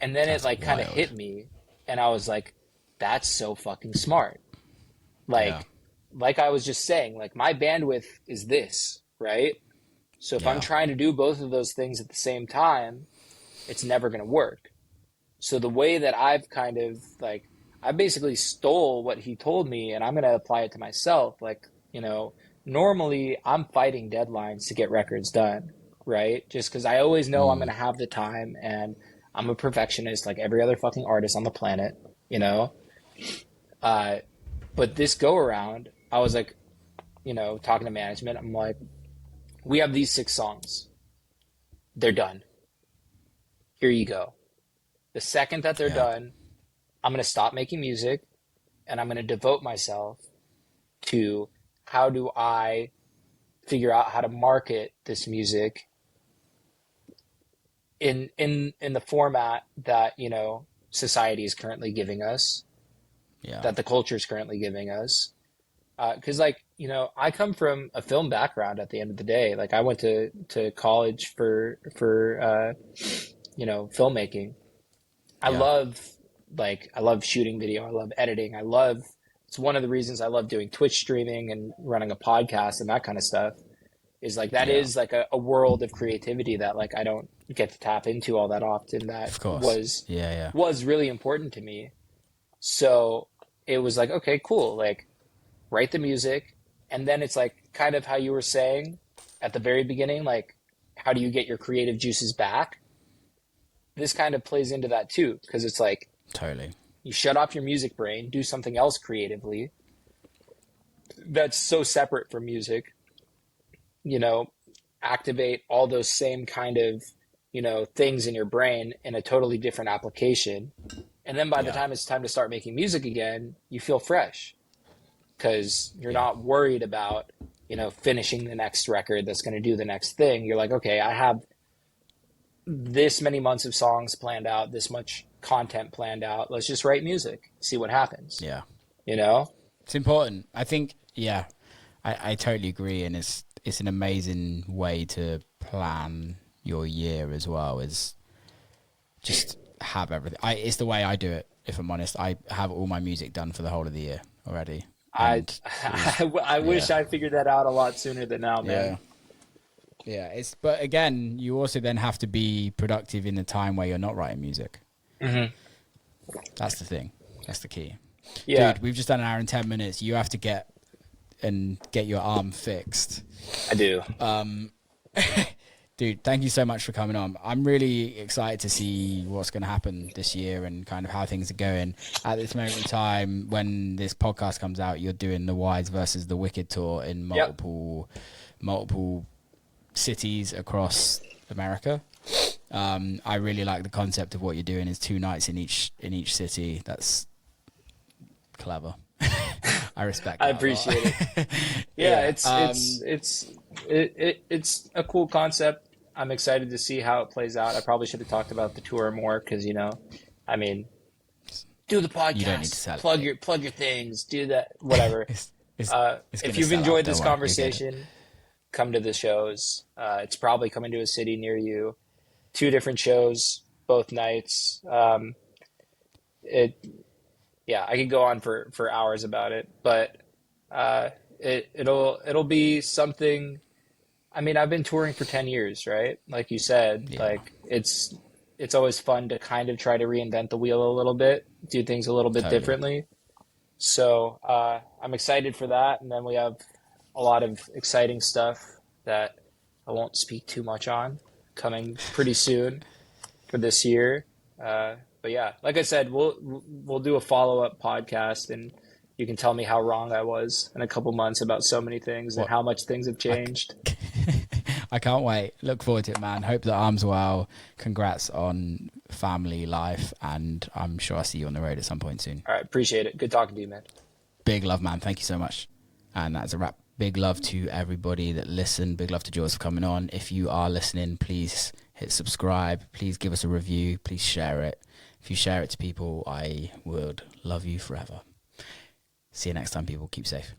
And then
That's
it like kind of
wild.
hit me, and I was like, that's so fucking smart. Like I was just saying, like my bandwidth is this, right? So if I'm trying to do both of those things at the same time, it's never going to work. So the way that I've kind of like, I basically stole what he told me and I'm going to apply it to myself. Like, you know, normally I'm fighting deadlines to get records done, right? Just because I always know I'm going to have the time, and I'm a perfectionist like every other fucking artist on the planet, you know? But this go around, I was like, you know, talking to management, I'm like, we have these 6 songs. They're done. Here you go. The second that they're done, I'm going to stop making music and I'm going to devote myself to how do I figure out how to market this music in the format that, you know, society is currently giving us, that the culture is currently giving us. Because, like, you know, I come from a film background at the end of the day. Like, I went to college for you know, filmmaking. I love shooting video. I love editing. It's one of the reasons I love doing Twitch streaming and running a podcast and that kind of stuff, is like that is like a world of creativity that like I don't get to tap into all that often. That was really important to me. So it was like, okay, cool. Like, write the music. And then it's like kind of how you were saying at the very beginning, like, how do you get your creative juices back? This kind of plays into that too, because it's like,
totally,
you shut off your music brain, do something else creatively that's so separate from music, you know, activate all those same kind of, you know, things in your brain in a totally different application. And then by the time it's time to start making music again, you feel fresh because you're not worried about, you know, finishing the next record that's going to do the next thing. You're like, okay, I have this many months of songs planned out, this much content planned out. Let's just write music, see what happens.
Yeah.
You know?
It's important. I think, I totally agree. And it's an amazing way to plan your year as well, is just have everything. It's the way I do it, if I'm honest. I have all my music done for the whole of the year already.
I wish I figured that out a lot sooner than now, man.
But again, you also then have to be productive in the time where you're not writing music.
Mm-hmm.
That's the thing. That's the key.
Yeah.
Dude, we've just done an hour and 10 minutes. You have to get your arm fixed.
I do.
Dude, thank you so much for coming on. I'm really excited to see what's going to happen this year and kind of how things are going. At this moment in time, when this podcast comes out, you're doing the Wides versus the Wicked tour in multiple cities across America. I really like the concept of what you're doing. Is 2 nights in each city. That's clever. I respect that.
I appreciate it. It's a cool concept. I'm excited to see how it plays out. I probably should have talked about the tour more because, you know, I mean, do the podcast, you don't need to sell plug your things, do that, whatever. If you've enjoyed this conversation, come to the shows. It's probably coming to a city near you. 2 different shows, both nights. I could go on for hours about it, but it'll be something. I mean, I've been touring for 10 years, right? Like you said, like it's always fun to kind of try to reinvent the wheel a little bit, do things a little bit differently. So I'm excited for that. And then we have a lot of exciting stuff that I won't speak too much on coming pretty soon for this year. But yeah, like I said, we'll do a follow-up podcast, and you can tell me how wrong I was in a couple months about so many things and how much things have changed.
I can't wait. Look forward to it, man. Hope the arm's well. Congrats on family life, and I'm sure I'll see you on the road at some point soon.
All right, appreciate it. Good talking to you, man.
Big love, man. Thank you so much. And that's a wrap. Big love to everybody that listened. Big love to Jauz for coming on. If you are listening, please hit subscribe. Please give us a review. Please share it. If you share it to people, I would love you forever. See you next time, people. Keep safe.